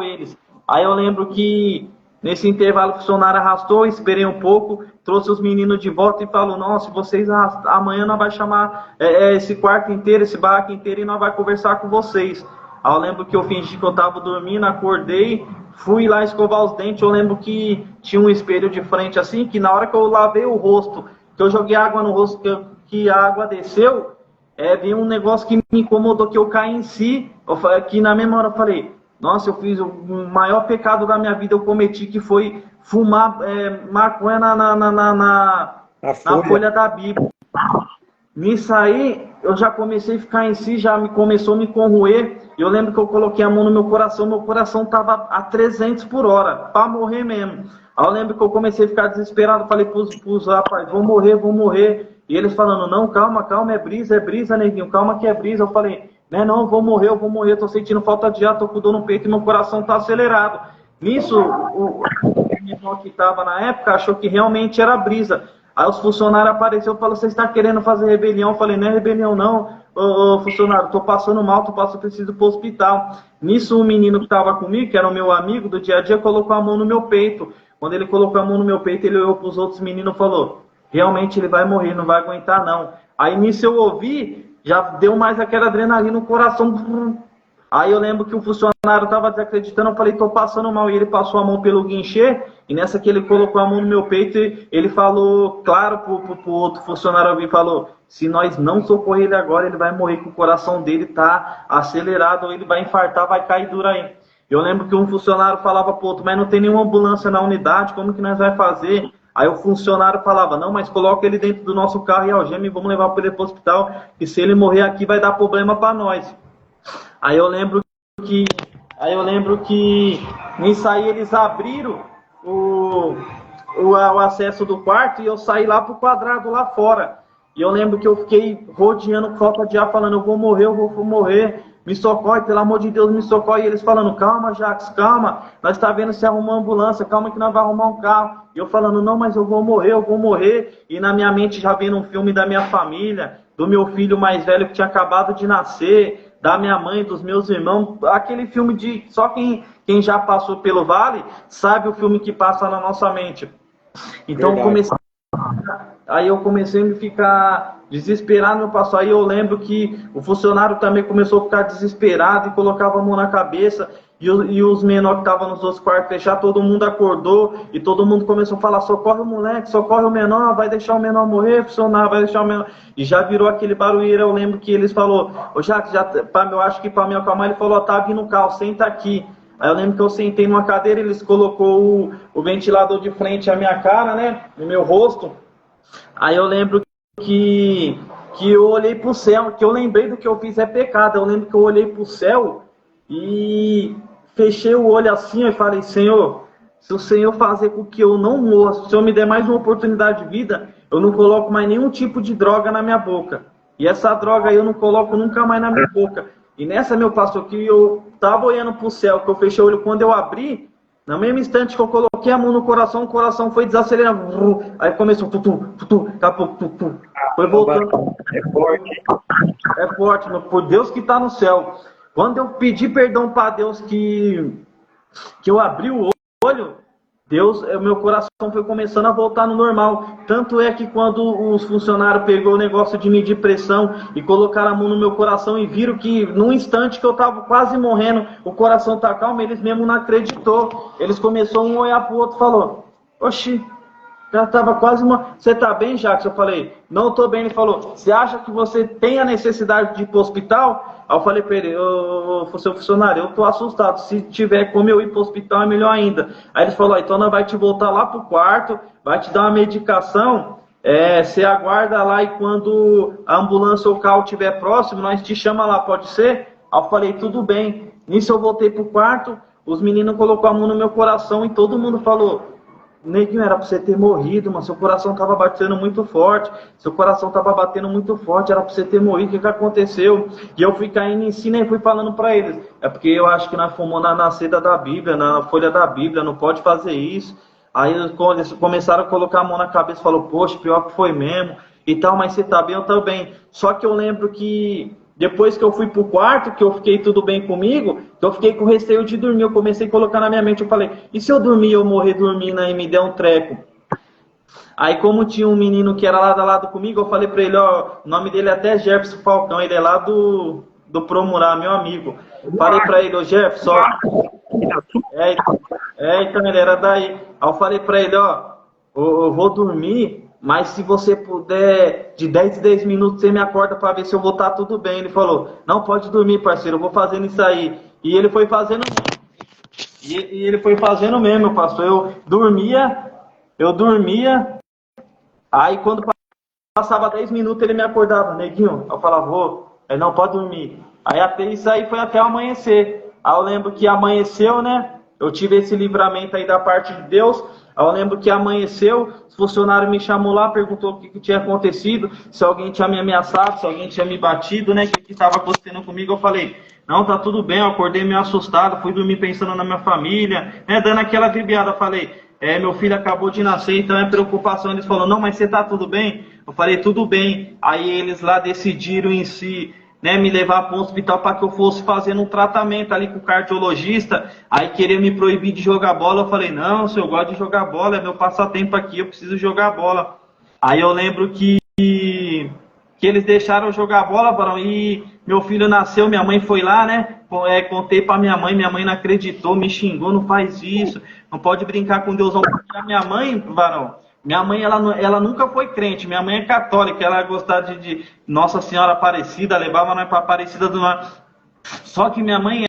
eles. Aí eu lembro que nesse intervalo o funcionário arrastou, esperei um pouco, trouxe os meninos de volta e falou, nossa, vocês amanhã nós vamos chamar esse quarto inteiro, esse barraco inteiro e nós vamos conversar com vocês. Aí eu lembro que eu fingi que eu estava dormindo, acordei, fui lá escovar os dentes, eu lembro que tinha um espelho de frente assim, que na hora que eu lavei o rosto, que eu joguei água no rosto, que a água desceu, veio um negócio que me incomodou, que eu caí em si, que na mesma hora eu falei, nossa, eu fiz o maior pecado da minha vida, eu cometi, que foi fumar maconha na folha da Bíblia. Nisso aí, eu já comecei a ficar em si, começou a me corroer. Eu lembro que eu coloquei a mão no meu coração estava a 300 por hora, para morrer mesmo. Aí eu lembro que eu comecei a ficar desesperado, falei pros rapazes, vou morrer. E eles falando, não, calma, é brisa, neguinho, calma que é brisa. Eu falei, não, vou morrer, tô sentindo falta de ar, tô com dor no peito e meu coração tá acelerado. Nisso, o menino que tava na época achou que realmente era brisa. Aí os funcionários apareceram e falaram, você está querendo fazer rebelião? Eu falei, não é rebelião não, funcionário, tô passando mal, preciso ir pro hospital. Nisso o menino que estava comigo, que era o meu amigo do dia a dia, colocou a mão no meu peito. Quando ele colocou a mão no meu peito, ele olhou pros outros meninos e falou, realmente ele vai morrer, não vai aguentar não. Aí nisso eu ouvi, já deu mais aquela adrenalina no coração. Aí eu lembro que o funcionário estava desacreditando, eu falei, tô passando mal. E ele passou a mão pelo guinchê, e nessa que ele colocou a mão no meu peito, ele falou, claro, pro outro funcionário ouvir, falou, se nós não socorrer ele agora, ele vai morrer, que o coração dele tá acelerado, ou ele vai infartar, vai cair duro aí. Eu lembro que um funcionário falava pro outro, mas não tem nenhuma ambulância na unidade, como que nós vai fazer? Aí o funcionário falava, não, mas coloca ele dentro do nosso carro e algema e vamos levar ele para o hospital, que se ele morrer aqui vai dar problema para nós. Aí eu lembro que nisso aí eles abriram o acesso do quarto e eu saí lá pro quadrado lá fora. E eu lembro que eu fiquei rodeando com falta de ar, falando, eu vou morrer, me socorre, pelo amor de Deus, me socorre. E eles falando, calma, Jacques, calma, nós tá vendo se arrumar uma ambulância, calma que nós vamos arrumar um carro. E eu falando, não, mas eu vou morrer. E na minha mente já vendo um filme da minha família, do meu filho mais velho que tinha acabado de nascer, da minha mãe, dos meus irmãos, aquele filme de... Só quem já passou pelo vale sabe o filme que passa na nossa mente. Então eu comecei a me ficar desesperado, meu pastor. Aí eu lembro que o funcionário também começou a ficar desesperado e colocava a mão na cabeça. E os menores que estavam nos outros quartos fechados, todo mundo acordou e todo mundo começou a falar, socorre o moleque, socorre o menor, vai deixar o menor morrer, funcionário, vai deixar o menor... E já virou aquele barulheiro. Eu lembro que eles falaram, eu acho que para me acalmar, ele falou, tá vindo o carro, senta aqui. Aí eu lembro que eu sentei numa cadeira, eles colocou o ventilador de frente à minha cara, né, no meu rosto. Aí eu lembro que eu olhei pro céu, que eu lembrei do que eu fiz é pecado. Eu lembro que eu olhei pro céu e fechei o olho assim e falei, Senhor, se o Senhor fazer com que eu não morra, se o Senhor me der mais uma oportunidade de vida, eu não coloco mais nenhum tipo de droga na minha boca. E essa droga aí eu não coloco nunca mais na minha boca. E nessa, meu pastor, que eu tava olhando pro céu, que eu fechei o olho, quando eu abri, no mesmo instante que eu coloquei a mão no coração, o coração foi desacelerando. Aí começou, daqui a pouco, foi voltando. É forte. É forte, meu, por Deus que está no céu. Quando eu pedi perdão para Deus que eu abri o olho, meu coração foi começando a voltar no normal. Tanto é que quando os funcionários pegou o negócio de medir pressão e colocaram a mão no meu coração e viram que num instante que eu estava quase morrendo, o coração tá calmo, eles mesmo não acreditou. Eles começaram um a olhar pro outro e falou, oxi, já estava quase Você tá bem, Jacques? Eu falei, não tô bem. Ele falou, você acha que você tem a necessidade de ir pro hospital? Aí eu falei para ele, seu funcionário, eu tô assustado. Se tiver como eu ir pro hospital é melhor ainda. Aí ele falou, então nós vai te voltar lá pro quarto, vai te dar uma medicação, você aguarda lá e quando a ambulância ou o carro estiver próximo, nós te chama lá, pode ser? Aí eu falei, tudo bem. Nisso eu voltei pro quarto, os meninos colocaram a mão no meu coração e todo mundo falou, Neguinho, era pra você ter morrido, mas seu coração tava batendo muito forte. Era pra você ter morrido, o que aconteceu? E eu fui caindo em si e fui falando pra eles. É porque eu acho que nós fomos na seda da Bíblia, na folha da Bíblia, não pode fazer isso. Aí eles começaram a colocar a mão na cabeça e falaram, poxa, pior que foi mesmo e tal, mas você tá bem, eu tô bem. Só que eu lembro que depois que eu fui pro quarto, que eu fiquei tudo bem comigo, que eu fiquei com receio de dormir, eu comecei a colocar na minha mente, eu falei, e se eu dormir, eu morrer dormindo e me der um treco? Aí como tinha um menino que era lado a lado comigo, eu falei pra ele, ó, o nome dele é até Jefferson Falcão, ele é lá do Promurá, meu amigo. Falei pra ele, ô Jefferson, ó, então ele era daí. Aí eu falei pra ele, ó, eu vou dormir, mas se você puder, de 10 em 10 minutos, você me acorda para ver se eu vou estar tudo bem. Ele falou, não, pode dormir, parceiro, eu vou fazendo isso aí. E ele foi fazendo mesmo, meu pastor. Eu dormia, aí quando passava 10 minutos, ele me acordava, Neguinho. Eu falava, vou, ele não pode dormir. Aí até isso aí foi até o amanhecer. Aí eu lembro que amanheceu, né? Eu tive esse livramento aí da parte de Deus. Aí eu lembro que amanheceu, os funcionários me chamou lá, perguntou o que tinha acontecido, se alguém tinha me ameaçado, se alguém tinha me batido, né, o que estava acontecendo comigo. Eu falei, não, tá tudo bem, eu acordei meio assustado, fui dormir pensando na minha família, né, dando aquela vibiada. Eu falei, meu filho acabou de nascer, então é preocupação. Eles falaram, não, mas você tá tudo bem? Eu falei, tudo bem. Aí eles lá decidiram em si, né, me levar para o hospital para que eu fosse fazendo um tratamento ali com o cardiologista. Aí queria me proibir de jogar bola. Eu falei, não, se eu gosto de jogar bola, é meu passatempo aqui, eu preciso jogar bola. Aí eu lembro que que eles deixaram eu jogar bola, varão, e meu filho nasceu, minha mãe foi lá, né? Contei pra minha mãe não acreditou, me xingou, não faz isso, não pode brincar com Deus, não. Porque a minha mãe, varão, minha mãe, ela nunca foi crente, minha mãe é católica, ela gostava de Nossa Senhora Aparecida, levava nós pra Aparecida do Norte. Só que minha mãe,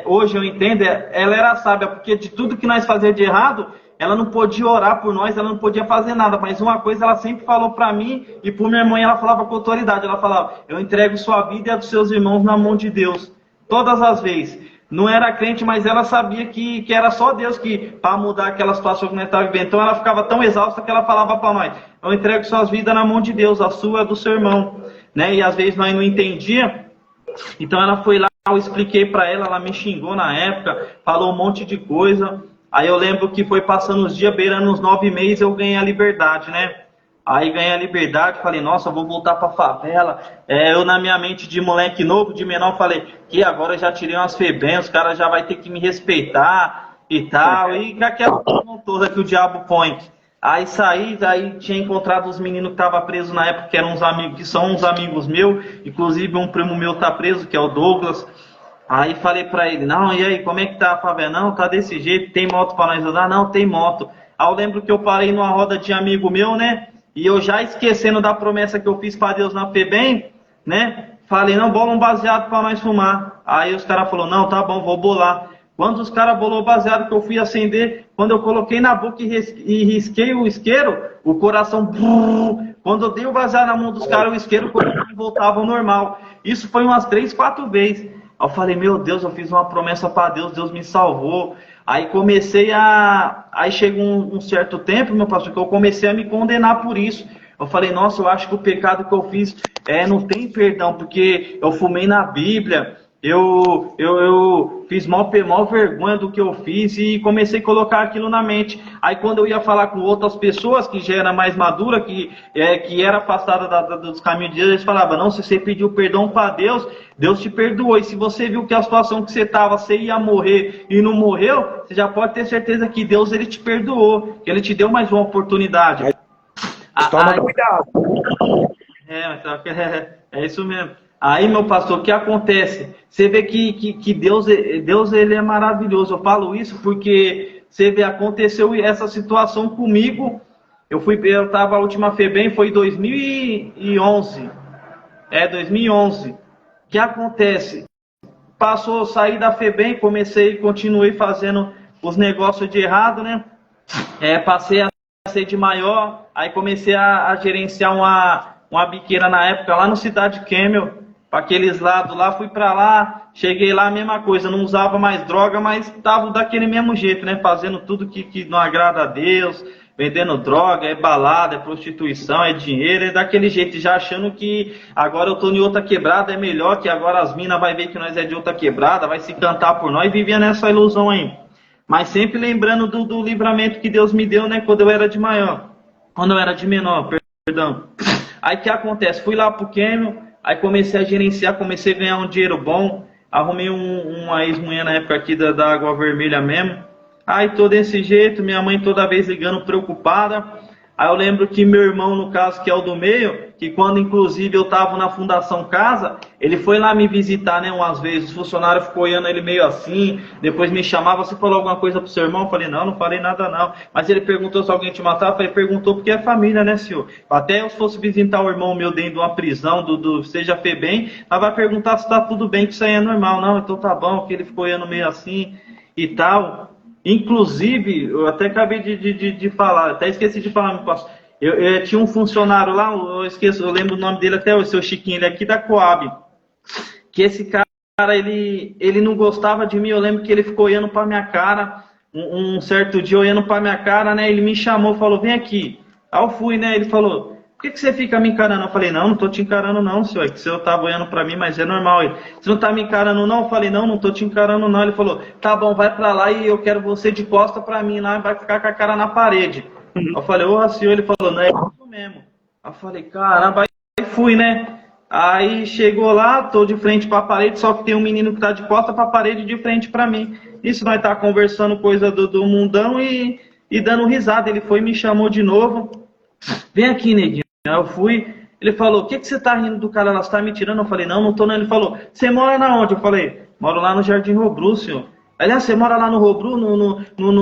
hoje eu entendo, ela era sábia, porque de tudo que nós fazíamos de errado, ela não podia orar por nós, ela não podia fazer nada, mas uma coisa ela sempre falou para mim e por minha mãe ela falava com autoridade, ela falava, eu entrego sua vida e a dos seus irmãos na mão de Deus, todas as vezes. Não era crente, mas ela sabia que era só Deus que para mudar aquela situação que nós estávamos vivendo. Então ela ficava tão exausta que ela falava para nós, eu entrego suas vidas na mão de Deus, a sua e a do seu irmão, né? E às vezes nós não entendia. Então ela foi lá, eu expliquei para ela, ela me xingou na época, falou um monte de coisa. Aí eu lembro que foi passando os dias, beirando uns 9 meses, eu ganhei a liberdade, né? Aí ganhei a liberdade, falei, nossa, eu vou voltar pra favela. Eu na minha mente de moleque novo, de menor, falei, que agora eu já tirei umas FEBEM, os caras já vai ter que me respeitar e tal. E aquela coisa toda que o diabo põe. Aí saí, aí tinha encontrado os meninos que estavam presos na época, que eram uns amigos, que são uns amigos meus, inclusive um primo meu tá preso, que é o Douglas. Aí falei pra ele, não, e aí, como é que tá a favela? Não, tá desse jeito, tem moto pra nós andar? Não, tem moto. Aí eu lembro que eu parei numa roda de amigo meu, né? E eu já esquecendo da promessa que eu fiz pra Deus na FEBEM, né? Falei, não, bola um baseado pra nós fumar. Aí os caras falaram, não, tá bom, vou bolar. Quando os caras bolou o baseado que eu fui acender, quando eu coloquei na boca e risquei o isqueiro, o coração... Quando eu dei o baseado na mão dos caras, o isqueiro, o coração voltava ao normal. Isso foi umas 3, 4 vezes. Aí eu falei, meu Deus, eu fiz uma promessa para Deus, Deus me salvou. Aí comecei Aí chegou um certo tempo, meu pastor, que eu comecei a me condenar por isso. Eu falei, nossa, eu acho que o pecado que eu fiz não tem perdão, porque eu fumei na Bíblia, eu fiz mal vergonha do que eu fiz e comecei a colocar aquilo na mente. Aí quando eu ia falar com outras pessoas que já era mais madura, que era afastada dos caminhos de Deus, eles falavam, não, se você pediu perdão para Deus, Deus te perdoou. E se você viu que a situação que você estava, você ia morrer e não morreu, você já pode ter certeza que Deus ele te perdoou, que ele te deu mais uma oportunidade. Toma cuidado. É isso mesmo. Aí, meu pastor, o que acontece? Você vê que Deus ele é maravilhoso. Eu falo isso porque você vê, aconteceu essa situação comigo. Eu estava a última FEBEM, foi em 2011. 2011. O que acontece? Passou, saí da FEBEM, continuei fazendo os negócios de errado, né? Passei a ser de maior, aí comecei a gerenciar uma biqueira na época lá no Cidade Camel, para aqueles lados lá, fui para lá, cheguei lá, a mesma coisa, não usava mais droga, mas estava daquele mesmo jeito, né? Fazendo tudo que não agrada a Deus, vendendo droga, é balada, é prostituição, é dinheiro, é daquele jeito, já achando que agora eu tô em outra quebrada, é melhor, que agora as minas vai ver que nós é de outra quebrada, vai se cantar por nós, e vivia nessa ilusão aí. Mas sempre lembrando do livramento que Deus me deu, né, quando eu era de maior, quando eu era de menor, perdão. Aí o que acontece? Fui lá pro Camel, aí comecei a gerenciar, comecei a ganhar um dinheiro bom, arrumei uma ex-mulher na época aqui da Água Vermelha mesmo. Aí tô desse jeito, minha mãe toda vez ligando preocupada. Aí eu lembro que meu irmão, no caso, que é o do meio, que quando inclusive eu tava na Fundação Casa, ele foi lá me visitar, né, umas vezes. Os funcionários ficou olhando ele meio assim, depois me chamava, você falou alguma coisa pro seu irmão? Eu falei, não falei nada não. Mas ele perguntou se alguém te matava, eu falei, perguntou porque é família, né, senhor? Até eu fosse visitar o irmão meu dentro de uma prisão, seja FEBEM, ela vai perguntar se tá tudo bem, que isso aí é normal. Não, então tá bom, que ele ficou olhando meio assim e tal. Inclusive, eu até acabei de falar, até esqueci de falar, meu pastor. Eu tinha um funcionário lá, eu lembro o nome dele até, o seu Chiquinho, ele é aqui da Coab. Que esse cara, ele não gostava de mim, eu lembro que ele ficou olhando pra minha cara, um certo dia olhando pra minha cara, né? Ele me chamou, falou, vem aqui. Aí eu fui, né? Ele falou, por que você fica me encarando? Eu falei, não tô te encarando não, senhor. É que o senhor tava olhando pra mim, mas é normal. Ele, você não tá me encarando não? Eu falei, não tô te encarando não. Ele falou, tá bom, vai pra lá e eu quero você de costa pra mim lá, vai ficar com a cara na parede. Eu falei, ô senhor, ele falou, não, é isso mesmo. Eu falei, caramba, aí fui, né? Aí chegou lá, tô de frente pra parede, só que tem um menino que tá de costa pra parede de frente pra mim. Isso nós tá conversando coisa do mundão e dando risada. Ele foi e me chamou de novo. Vem aqui, neguinho. Eu fui, Ele falou, o que você tá rindo do cara? Ela está me tirando? Eu falei, não, não tô não. Ele falou, você mora na onde? Eu falei, moro lá no Jardim Robru, senhor. Aliás, você mora lá no Robru,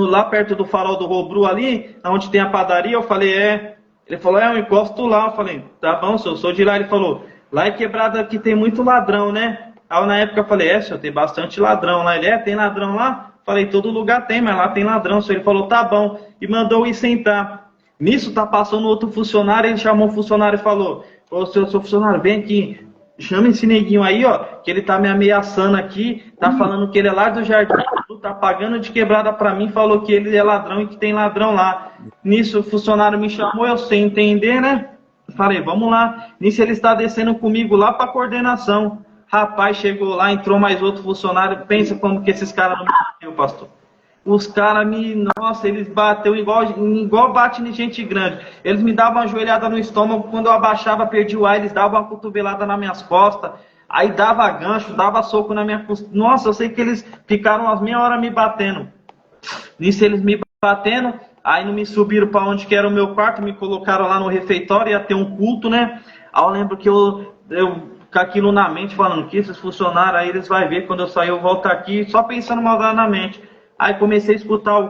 lá perto do farol do Robru ali, onde tem a padaria? Eu falei, é. Ele falou, eu encosto lá. Eu falei, tá bom, senhor, eu sou de lá. Ele falou, lá é quebrada que tem muito ladrão, né? Aí na época eu falei, senhor, tem bastante ladrão lá. Ele, tem ladrão lá? Falei, todo lugar tem, mas lá tem ladrão. Senhor, ele falou, tá bom. E mandou ir sentar. Nisso tá passando outro funcionário, ele chamou o funcionário e falou, ô, seu funcionário, vem aqui, chama esse neguinho aí, ó, que ele tá me ameaçando aqui, tá falando que ele é lá do Jardim, tá pagando de quebrada pra mim, falou que ele é ladrão e que tem ladrão lá. Nisso o funcionário me chamou, eu sem entender, né? Falei, vamos lá. Nisso ele está descendo comigo lá pra coordenação. Rapaz, chegou lá, entrou mais outro funcionário, pensa como que esses caras não me bateu, pastor. Os caras nossa, eles bateu igual bate em gente grande. Eles me davam uma joelhada no estômago, quando eu abaixava, perdi o ar, eles davam uma cotovelada nas minhas costas, aí dava gancho, dava soco na minha costas. Nossa, eu sei que eles ficaram umas meia hora me batendo. Nisso eles me batendo, aí não me subiram para onde que era o meu quarto, me colocaram lá no refeitório, ia ter um culto, né? Aí eu lembro que eu com aquilo na mente, falando que esses funcionários aí, eles vão ver, quando eu sair eu volto aqui, só pensando maldade na mente. Aí comecei a escutar,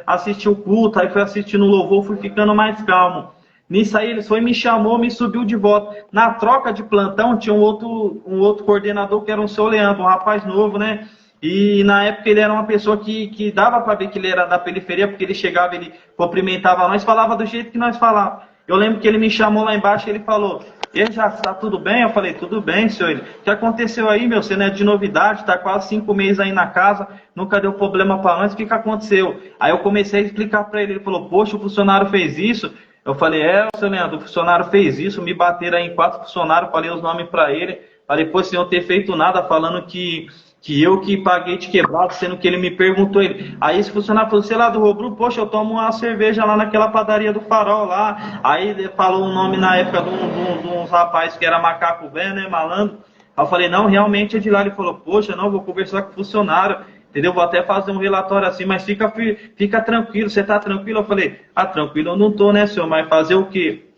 assistir o culto, aí fui assistindo o louvor, fui ficando mais calmo. Nisso aí ele foi, me chamou, me subiu de volta. Na troca de plantão tinha um outro coordenador que era um seu Leandro, um rapaz novo, né? E na época ele era uma pessoa que dava para ver que ele era da periferia, porque ele chegava, ele cumprimentava nós, falava do jeito que nós falávamos. Eu lembro que ele me chamou lá embaixo e ele falou, e já está tudo bem? Eu falei, tudo bem, senhor. O que aconteceu aí, meu? Você não é de novidade, está quase 5 meses aí na casa, nunca deu problema para nós, o que aconteceu? Aí eu comecei a explicar para ele, ele falou, poxa, o funcionário fez isso. Eu falei, seu Leandro, o funcionário fez isso, me bateram aí em 4 funcionários, falei os nomes para ele, falei, pô, sem eu ter feito nada, falando que eu que paguei de quebrado, sendo que ele me perguntou ele. Aí esse funcionário falou, sei lá, do Robru, poxa, eu tomo uma cerveja lá naquela padaria do Farol lá. Aí ele falou o nome na época de um rapaz que era macaco velho, né, malandro. Aí eu falei, não, realmente é de lá. Ele falou, poxa, não, vou conversar com o funcionário, entendeu? Vou até fazer um relatório assim, mas fica tranquilo, você tá tranquilo? Eu falei, tranquilo eu não tô, né, senhor, mas fazer o quê?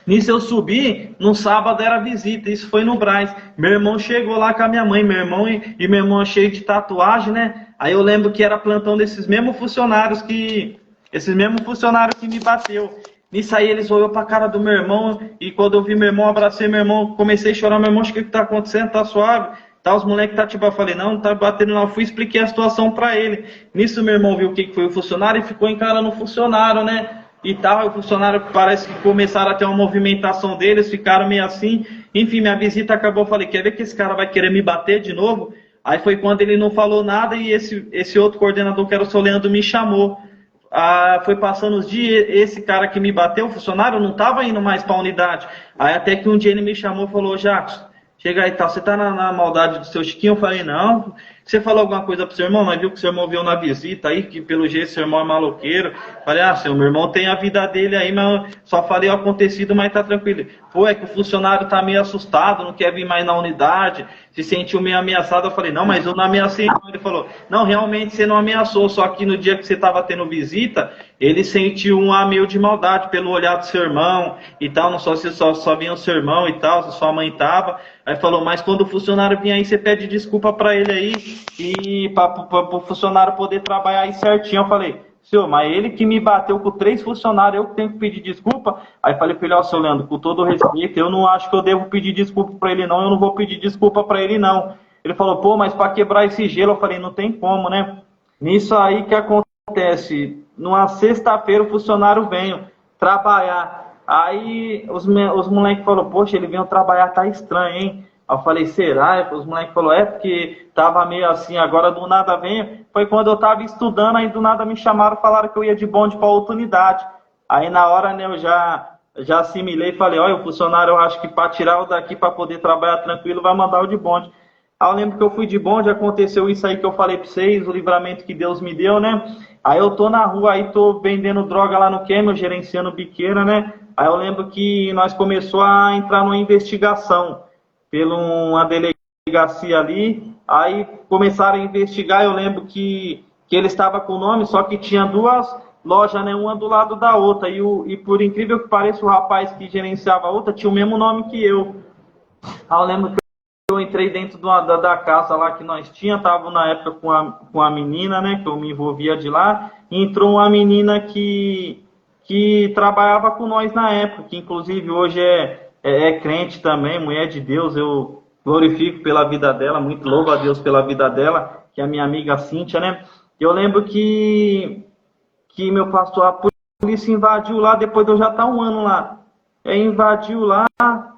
Nisso eu subi, no sábado era visita, isso foi no Brás. Meu irmão chegou lá com a minha mãe, meu irmão e meu irmão cheio de tatuagem, né? Aí eu lembro que era plantão desses mesmos funcionários que me bateu. Nisso aí eles olhou pra cara do meu irmão e quando eu vi meu irmão, abracei meu irmão, comecei a chorar, meu irmão, o que tá acontecendo? Tá suave? Tá, os moleques tá tipo, eu falei, não tá batendo não, eu fui expliquei a situação pra ele. Nisso meu irmão viu o que foi o funcionário e ficou encarando o funcionário, né? E tal, o funcionário parece que começaram a ter uma movimentação deles, ficaram meio assim. Enfim, minha visita acabou, eu falei, quer ver que esse cara vai querer me bater de novo? Aí foi quando ele não falou nada e esse outro coordenador, que era o seu Leandro, me chamou. Foi passando os dias, esse cara que me bateu, o funcionário, não estava indo mais para a unidade. Aí até que um dia ele me chamou e falou, Jacques, chega aí, tal, você tá na maldade do seu Chiquinho? Eu falei, não. Você falou alguma coisa pro seu irmão? Mas viu que o seu irmão veio na visita aí, que pelo jeito seu irmão é maloqueiro. Falei, seu meu irmão tem a vida dele aí, mas só falei o acontecido, mas tá tranquilo. Pô, é que o funcionário tá meio assustado, não quer vir mais na unidade, se sentiu meio ameaçado. Eu falei, não, mas eu não ameacei não. Ele falou, não, realmente você não ameaçou, só que no dia que você tava tendo visita, ele sentiu um ar meio de maldade pelo olhar do seu irmão e tal, não só se só vinha o seu irmão e tal, se sua mãe tava. Aí falou, mas quando o funcionário vir aí, você pede desculpa pra ele aí e para o funcionário poder trabalhar aí certinho. Eu falei, senhor, mas ele que me bateu com 3 funcionários, eu que tenho que pedir desculpa? Aí falei pra ele, seu Leandro, com todo respeito, eu não acho que eu devo pedir desculpa pra ele não, eu não vou pedir desculpa pra ele não. Ele falou, pô, mas para quebrar esse gelo, eu falei, não tem como, né? Nisso aí que acontece, numa sexta-feira o funcionário veio trabalhar. Aí os moleques falaram, poxa, ele veio trabalhar, tá estranho, hein? Aí eu falei, será? Os moleques falaram, porque tava meio assim, agora do nada vem. Foi quando eu tava estudando, aí do nada me chamaram, falaram que eu ia de bonde pra outra unidade. Aí na hora, né, eu já assimilei e falei, olha, o funcionário, eu acho que para tirar o daqui para poder trabalhar tranquilo, vai mandar o de bonde. Aí eu lembro que eu fui de bonde, aconteceu isso aí que eu falei pra vocês, o livramento que Deus me deu, né? Aí eu tô na rua, aí tô vendendo droga lá no Camel, gerenciando biqueira, né? Aí eu lembro que nós começamos a entrar numa investigação pela uma delegacia ali, aí começaram a investigar, eu lembro que ele estava com o nome, só que tinha lojas, né, uma do lado da outra. E por incrível que pareça, o rapaz que gerenciava a outra tinha o mesmo nome que eu. Aí eu lembro que eu entrei dentro da casa lá que nós tínhamos, tava na época com a menina, né, que eu me envolvia de lá, e entrou uma menina que trabalhava com nós na época, que inclusive hoje é crente também, mulher de Deus, eu glorifico pela vida dela, muito louvo a Deus pela vida dela, que é a minha amiga Cíntia, né? Eu lembro que meu pastor, a polícia invadiu lá, depois de eu já estar um ano lá, invadiu lá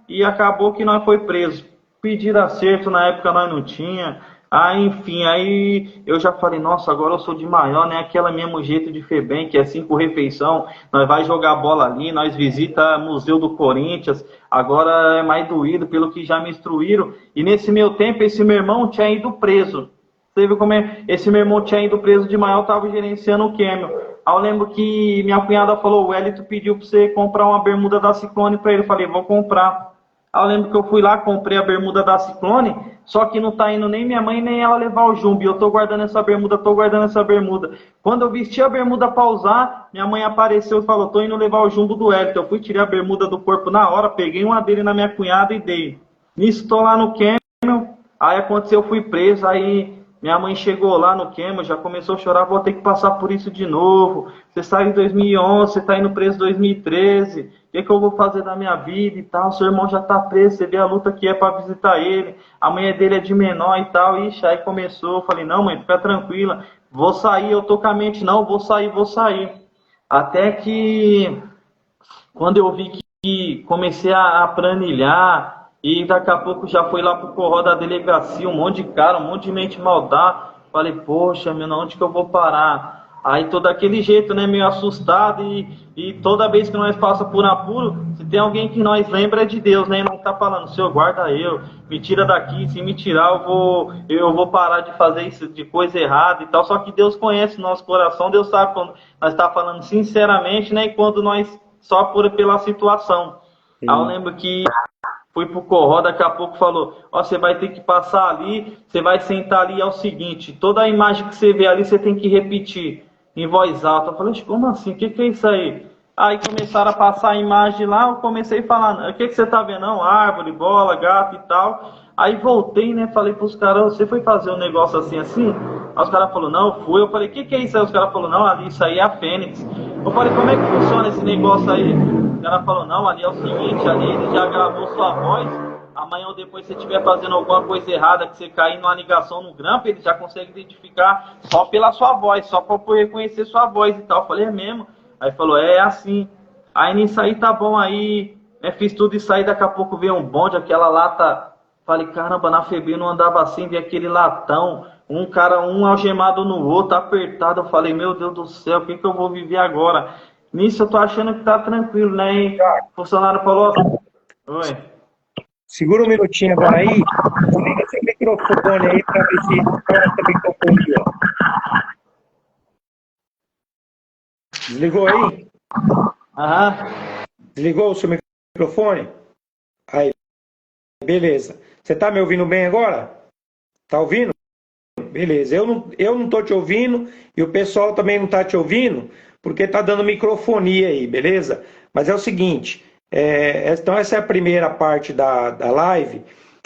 e acabou que nós foi preso. Pediram acerto, na época nós não tinha. Aí, enfim, aí eu já falei, nossa, agora eu sou de maior, né? Aquela mesmo jeito de Febem, que é 5 refeição, nós vai jogar bola ali, nós visita Museu do Corinthians, agora é mais doído pelo que já me instruíram. E nesse meu tempo, esse meu irmão tinha ido preso. Você viu como é? Esse meu irmão tinha ido preso de maior, estava gerenciando o Camel. Aí eu lembro que minha cunhada falou, o Elito pediu para você comprar uma bermuda da Ciclone para ele. Eu falei, vou comprar. Aí eu lembro que eu fui lá, comprei a bermuda da Ciclone, só que não tá indo nem minha mãe, nem ela levar o Jumbo. E eu tô guardando essa bermuda, tô guardando essa bermuda. Quando eu vesti a bermuda para usar, minha mãe apareceu e falou, tô indo levar o Jumbo do Elito. Eu fui tirar a bermuda do corpo na hora, peguei uma dele na minha cunhada e dei. Nisso tô lá no Camel, aí aconteceu, eu fui preso, aí minha mãe chegou lá no Camel, já começou a chorar, vou ter que passar por isso de novo. Você saiu em 2011, você está indo preso em 2013. O que eu vou fazer da minha vida e tal? Seu irmão já está preso, você vê a luta que é para visitar ele. A mulher dele é de menor e tal. Ixi, aí começou, eu falei, não mãe, fica tranquila. Vou sair, eu tô com a mente, não, vou sair, vou sair. Até que, quando eu vi que comecei a planilhar, e daqui a pouco já foi lá pro corró da delegacia, um monte de cara, um monte de mente maldada. Falei, poxa, meu, onde que eu vou parar? Aí tô daquele jeito, né, meio assustado, e toda vez que nós passa por apuro, se tem alguém que nós lembra é de Deus, né, e não tá falando, Senhor, guarda eu, me tira daqui, se me tirar eu vou parar de fazer isso, de coisa errada e tal. Só que Deus conhece o nosso coração, Deus sabe quando nós tá falando sinceramente, né, e quando nós só pela situação. Sim. Aí eu lembro que fui pro corró, daqui a pouco falou, ó, você vai ter que passar ali, você vai sentar ali, é o seguinte, toda a imagem que você vê ali, você tem que repetir em voz alta. Eu falei, como assim? O que é isso aí? Aí começaram a passar a imagem lá, eu comecei a falar, o que você tá vendo? Não, árvore, bola, gato e tal. Aí voltei, né, falei pros caras, você foi fazer um negócio assim, assim? Aí os caras falaram, não, fui. Eu falei, o que é isso aí? Os caras falaram, não, ali, isso aí é a Fênix. Eu falei, como é que funciona esse negócio aí? O cara falou, não, ali é o seguinte, ali ele já gravou sua voz, amanhã ou depois se você estiver fazendo alguma coisa errada, que você cair numa ligação no grampo, ele já consegue identificar só pela sua voz, só para reconhecer sua voz e tal. Eu falei, é mesmo? Aí falou, é assim. Aí nisso aí tá bom, aí fiz tudo isso aí, daqui a pouco veio um bonde, aquela lata. Falei, caramba, na FEBEM não andava assim, vi aquele latão, um cara, um algemado no outro, apertado. Eu falei, meu Deus do céu, o que eu vou viver agora? Nisso eu tô achando que tá tranquilo, né? E o funcionário falou, oi. Segura um minutinho agora aí, liga seu microfone aí para ver se fora essa microfone, ó. Desligou aí? Aham. Desligou o seu microfone? Aí, beleza. Você tá me ouvindo bem agora? Tá ouvindo? Beleza. Eu não tô te ouvindo e o pessoal também não tá te ouvindo porque tá dando microfonia aí, beleza? Mas é o seguinte, então essa é a primeira parte da live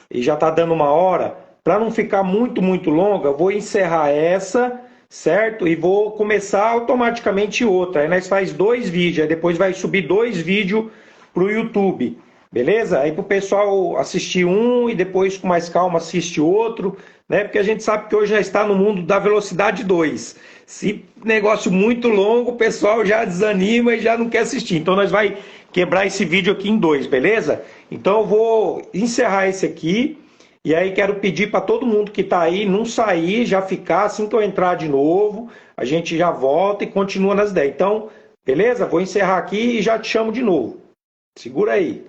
e já tá dando 1 hora. Para não ficar muito longa, eu vou encerrar essa, certo? E vou começar automaticamente outra. Aí nós faz 2 vídeos, aí depois vai subir 2 vídeos pro YouTube. Beleza? Aí pro pessoal assistir um e depois com mais calma assiste outro, né? Porque a gente sabe que hoje já está no mundo da velocidade 2. Se negócio muito longo, o pessoal já desanima e já não quer assistir. Então nós vai quebrar esse vídeo aqui em 2, beleza? Então eu vou encerrar esse aqui e aí quero pedir para todo mundo que está aí não sair, já ficar assim que eu entrar de novo, a gente já volta e continua nas ideias. Então, beleza? Vou encerrar aqui e já te chamo de novo. Segura aí.